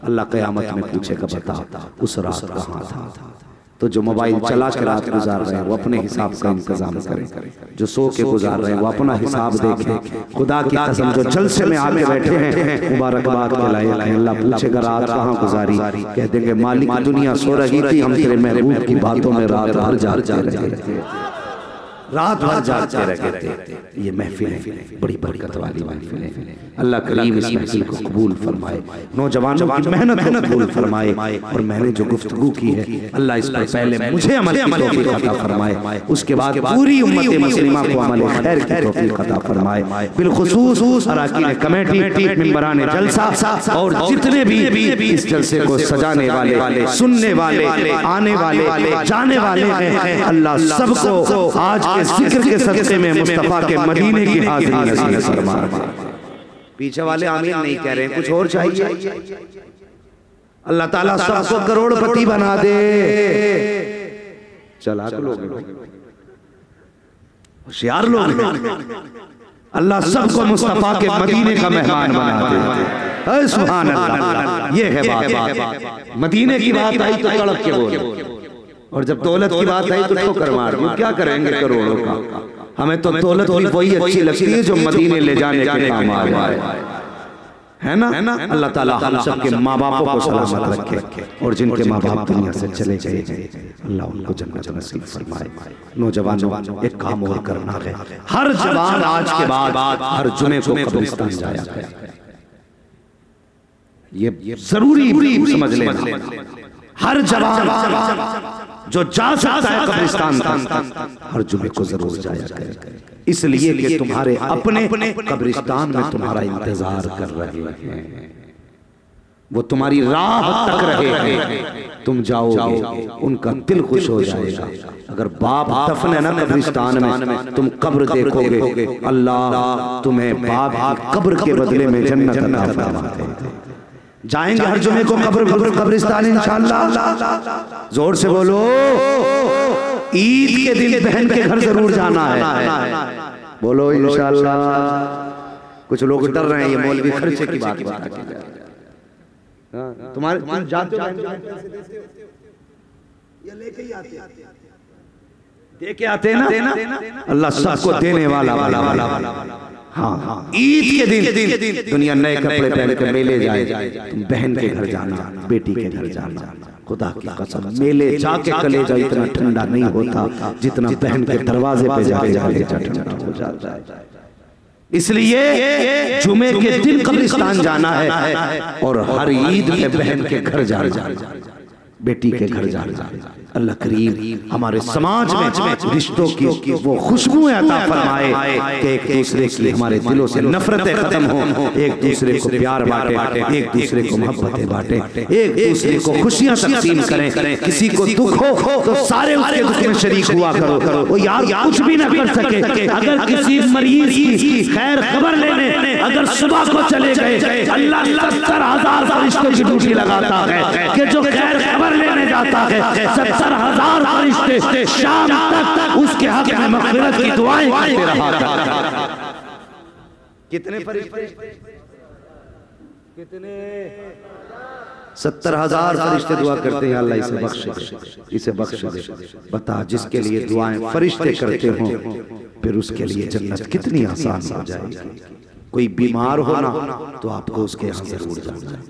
अल्लाह क़यामत में पूछेगा बता उस रात कहाँ था। तो जो मोबाइल चला के रात गुजार रहे हैं वो अपने हिसाब का इंतजाम करें, जो सो के गुजार रहे हैं वो अपना हिसाब देखें। खुदा की कसम जो जलसे में आके बैठे हैं मुबारकबाद के लायक हैं। अल्लाह पूछेगा रात कहाँ गुजारी, कह देंगे मालिक दुनिया सो रही थी, हम तेरे महबूब की बातों में रात भर जागते रहे, रात भर जागते रहते। ये महफिलें बड़ी बरकत वाली महफिलें, अल्लाह करीम इस महफिल को कबूल फरमाए, नौजवानों की मेहनत को कबूल फरमाए। और मैंने जो गुफ्तगू की है अल्लाह इस पर पहले मुझे अमल की तौफीक अता फरमाए, उसके बाद पूरी उम्मत मुस्लिमा को अमल खैर की तौफीक अता फरमाए। बिलखुसूस अरकान कमेटी, मेंबरान जलसा और जितने भी इस जलसे को सजाने वाले, सुनने वाले, आने वाले, जाने वाले हैं, अल्लाह सबको आज के जिक्र के सदक़े में मुस्तफा के मदीने की हाज़िरी नसीब फरमाए। पीछे वाले आमीन नहीं कह रहे हैं, कुछ और चाहिए। अल्लाह ताला सबको करोड़पति बना दे। चालाक लोग, होशियार लोग, अल्लाह सबको मुस्तफा के मदीने का मेहमान बना दे। सुभान अल्लाह, ये है बात। मदीने की बात आई तो तड़प के बोले, और जब दौलत की बात आई तो ठोकर मार दी। क्या करेंगे करोड़ों का? हमें तो दौलत भी वही अच्छी लगती है जो मदीने ले जाने के काम आए, है ना? अल्लाह ताला हम सब के माँ बापों को सलामत रखे, और जिनके माँ बाप दुनिया से चले गए अल्लाह उनको जन्नत नसीब फरमाए। नौजवानों एक काम और करना है, हर जवान आज के बाद हर जुमे को कब्रिस्तान जाया करे, ये जरूरी समझ लेना। हर जवान जो जा सकता है कब्रिस्तान तक हर जुमे को जरूर जाया करे, इसलिए कि तुम्हारे अपने कब्रिस्तान में तुम्हारा इंतजार कर रहे हैं, वो तुम्हारी राह तक रहे हैं, तुम जाओगे उनका दिल खुश हो जाएगा। अगर बाप दफन है ना कब्रिस्तान में, तुम कब्र देखोगे, अल्लाह तुम्हें बाप कब्र के बदले में जन्नत अता फरमाए। जाएंगे हर जुमे को कब्रिस्तान इंशाअल्लाह। जोर से बोलो, ईद के दिन बहन के घर जरूर जाना है। बोलो इंशाअल्लाह। कुछ लोग डर रहे हैं, ये मौलवी खर्चे की बात तुम्हारे तुम जाते हो, दे के आते हैं ना, अल्लाह सबको देने वाला। हाँ, ईद के दिन दुनिया नए कपड़े पहन के मेले जाए, तुम बहन के घर जाना, बेटी के घर जाना। खुदा की कसम मेले जाके कलेजा इतना ठंडा नहीं होता जितना बहन के दरवाजे पे जाके ठंडा हो जाता है। इसलिए जुमे के दिन कब्रिस्तान जाना है, और हर ईद पे बहन के घर जाना, बेटी के घर जाना। अल्लाह करीम हमारे समाज में रिश्तों की वो खुशबू अता फरमाए कि एक दूसरे की हमारे दिलों से नफरतें खत्म हो, एक दूसरे को प्यार बांटे, एक दूसरे को मोहब्बतें बांटे, एक दूसरे को खुशियां तकसीम करें। किसी को दुख हो तो सारे उसके दुख में शरीक हुआ करो। वो यार कुछ भी ना कर सके, अगर किसी मरीज की खैर खबर लेने अगर सुबह को चले गए, अल्लाह 70,000 फरिश्तों की ड्यूटी लगाता है कि जो खैर खबर लेने जाता है 70,000 फरिश्ते शाम तक उसके हक में मग़फ़िरत की दुआएं करते रहा। कितने फरिश्ते? कितने? 70,000 फरिश्ते दुआ करते हैं, अल्लाह इसे बख्श दे, इसे बख्श दे। बता, जिसके लिए दुआएं फरिश्ते करते हों, फिर उसके लिए जन्नत कितनी आसान हो जाएगी। कोई बीमार हो ना तो आपको उसके यहाँ जरूर जाना है,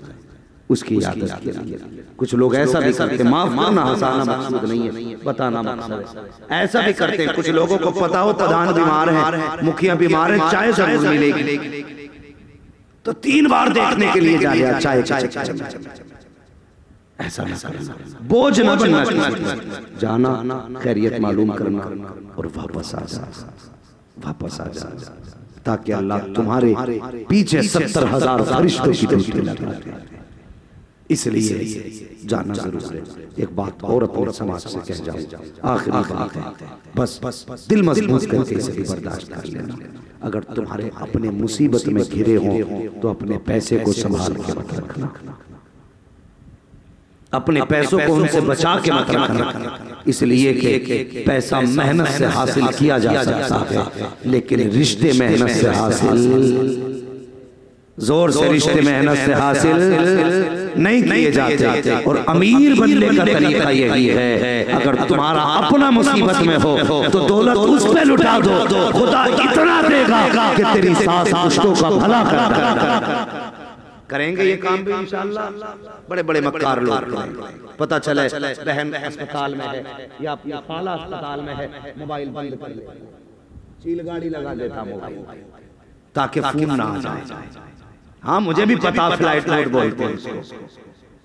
उसकी यादत के लिए। कुछ लोग ऐसा भी करते, माफ करना हंसाना मकसूद नहीं है, बताना मकसद है। ऐसा भी करते हैं, कुछ लोगों को पता हो प्रधान बीमार है, मुखिया बीमार है, चाय जरूर मिलेगी तो 3 बार देखने के लिए जा चाय। ऐसा ना करना, बोझ न बनना, जाना खैरियत मालूम करना और वापस आ जा, ताकि अल्लाह तुम्हारे पीछे 70,000 फरिश्तों की ड्यूटी लगा। इसलिए जाना जरूर है। एक बात और अपने समाज से कह जाऊं, आखिरी बात है, बस दिल मजबूत करके इसे भी बर्दाश्त कर लेना। अगर तुम्हारे अपने मुसीबत में घिरे हो तो अपने पैसे को संभाल के मत रखना, अपने पैसों को उनसे बचा के मत रखना, इसलिए कि पैसा मेहनत से हासिल किया जा सकता है, लेकिन रिश्ते मेहनत से हासिल, जोर से रिश्ते मेहनत से हासिल नहीं किए जाते। और अमीर बनने का तरीका यही है, अगर तुम्हारा अपना मुसीबत में हो तो दौलत उस पे लुटा दो, खुदा इतना देगा कि तेरी सास पुश्तों का भला कर करेंगे ये काम भी इंशाअल्लाह। बड़े बड़े मक्कार लोग पता चले बहन अस्पताल में है या अपनी खाला अस्पताल में है, मोबाइल बंद कर ले, चील गाड़ी लगा देता मोबाइल ताकि फोन ना आ जाए। हाँ मुझे भी पता फ्लाइट मोड बोलते हैं,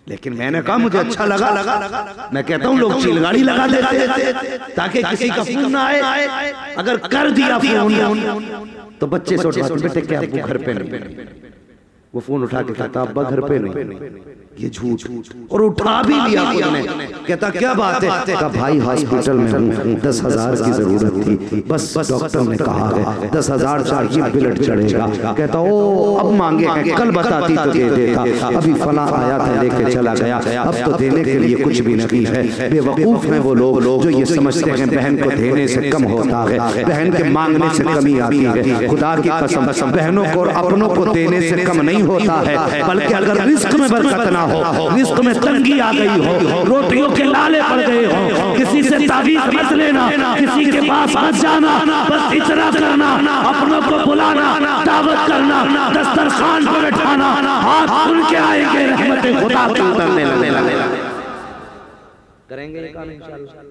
लेकिन मैंने कहा मुझे अच्छा लगा। मैं कहता हूँ लोग चील गाड़ी लगा देते ताकि किसी का फोन ना आए। अगर कर दिया फोन तो बच्चे से उठा बेटे क्या अब्बू घर पे नहीं, वो फोन उठा के कहता अब्बा घर पे नहीं, ये झूठ। और उठा भी लिया उन्होंने, कहता क्या बात है, कहा भाई हॉस्पिटल में हूँ, 10,000 की जरूरत थी, बस डॉक्टर ने कहा है 10,000 चाहिए, ब्लड चढ़ेगा। कहता ओ अब मांगे हैं, कल बताती तो दे देता, अभी फला आया था लेके चला गया, अब तो देने के लिए कुछ भी नहीं है। बेवकूफ हैं वो लोग जो ये समझते हैं बहन को देने से कम होता है, बहन के मांगने से कमी आती है। खुदा की कसम बहनों को और अपनों को देने से कम नहीं होता है, बल्कि अगर रिस्क में बरकत ना हो, रिस्क में तंगी आ गई हो, रोटियों के लाले पड़ गए हो, किसी से तावीज़ मत लेना, किसी के पास मत जाना, बस इतना करना, अपनों को बुलाना, दावत करना, दस्तरखान पर बैठाना, हाथ खुल के आएंगे, रहमतें खुदा की उतरने लगेगा। करेंगे ये काम इंशाअल्लाह,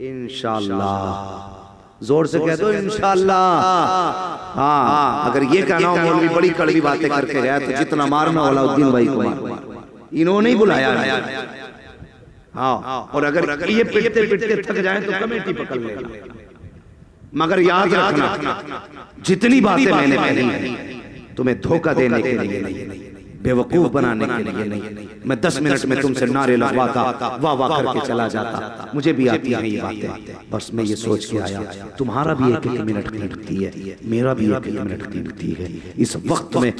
इंशाअल्लाह। जोर से कह दो इंशाअल्लाह। हाँ अगर ये कहना हो मौलवी बड़ी कड़वी बातें करके गया तो जितना मारना अलाउद्दीन भाई को मार, इन्होंने ही बुलाया। हाँ और अगर ये पिटते पिटते थक जाए तो कमेटी पकड़ लेगा। मगर याद रखना जितनी बातें मैंने कही हैं तुम्हें धोखा देने के लिए नहीं, बेवकूफ बनाने के लिए नहीं। मैं 10 मिनट में तुमसे नारे लगवाता, वाह वाह करके चला जाता, मुझे भी आती है ये बातें। बस मैं ये सोच के आया तुम्हारा भी एक मिनट कीमती है, मेरा भी एक मिनट कीमती है। इस वक्त में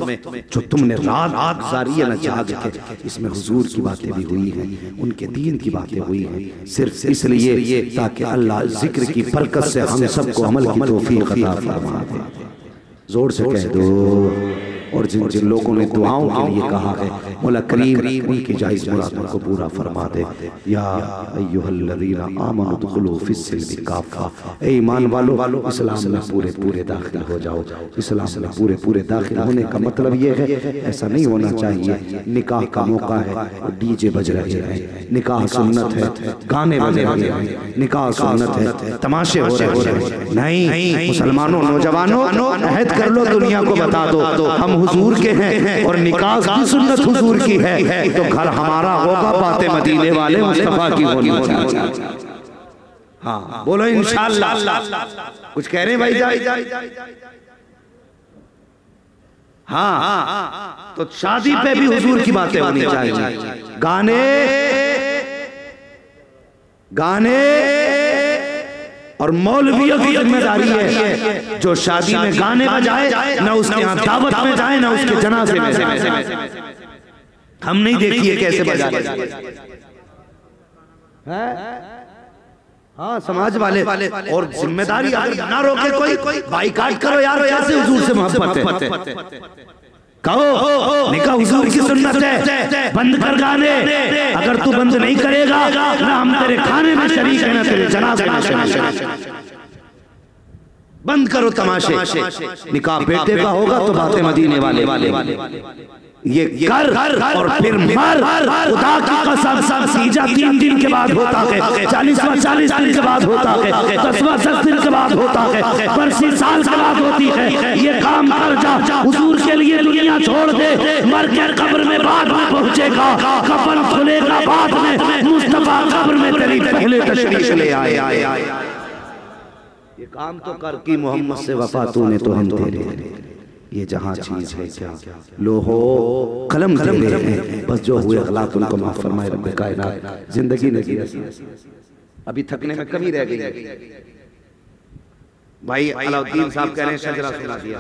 जो तुमने रात गुजारी है ना जाग के, इसमें हुजूर की बातें भी हुई हैं, उनके दीन की बातें हुई हैं, सिर्फ इसलिए ताकि अल्लाह जिक्र की बरकत से हम सबको अमल की तौफीक अता फरमा दे। जोर से कह दो। और जिन जिन लोगों ने दुआओं के लिए कहा है मौला करीम उनकी जायज़ मुरादों को पूरा फरमा दे। या अय्युहल्लज़ीना आमनु दुखुलू फिस्सिल्मि काफ़ा, ए ईमान वालों इस्लाम में पूरे पूरे दाखिल हो जाओ। इस्लाम में पूरे पूरे दाखिल होने का मतलब ये है, ऐसा नहीं होना चाहिए निकाह का मौका है और डीजे बज रहे हैं, निकाह सुन्नत है, गाने बज रहे हैं, निकाह सुन्नत है, तमाशे हो रहे हैं। नहीं मुसलमानों नौजवानों अहद कर लो, दुनिया को बता दो हम हुजूर के हैं और निकाह की सुन्नत हुजूर की है, तो घर हमारा होगा बातें मदीने वाले मुस्तफा की होनी चाहिए। हाँ बोलो इंशाअल्लाह। कुछ कह रहे हैं भाई जान? हाँ तो शादी पे भी हुजूर की बातें होनी चाहिए। गाने और मौलवियों की जिम्मेदारी है जो शादी में गाने बजाए, ना उसके यहाँ दावत में जाए, ना उसके जनाजे में जाए। हम नहीं देखिए कैसे बजाते हैं। हाँ समाज वाले और जिम्मेदारी अगर ना रोके कोई बाइकाट करो यार, कैसे हुजूर से मोहब्बत है। कहो निकाह हुजूर की सुन्नत है, बंद कर गाने। अगर तू बंद नहीं करेगा ना हम तेरे खाने में शरीक है ना तेरे जनाजे में शरीक है। बंद करो तमाशे। निकाह बेटे का होगा तो बातें मदीने वाले ये कर और फिर मर। खुदा की कसम सीजा 3 दिन के बाद होता है, 40वां 40 दिन के बाद होता है, 10वां 10 दिन के बाद होता है, बरसी साल के बाद होती है। ये काम कर जा, हुजूर के लिए दुनिया छोड़ दे, मर के कब्र में बाद में पहुंचेगा, कफन खुलेगा बाद में, मुस्तफा कब्र में तेरी पहले तशरीफ ले आए। ये काम तो कर की मोहम्मद से वफा तूने तो हम तेरे, ये जहाँ चीज है क्या लो हो कलम दे रहे हैं, बस जो हुए अखलाक उनको माफ फरमाए रब कायनात। जिंदगी नहीं अभी थकने में कमी रह गई। भाई अलाउद्दीन साहब कह रहे हैं शजरा सुना दिया।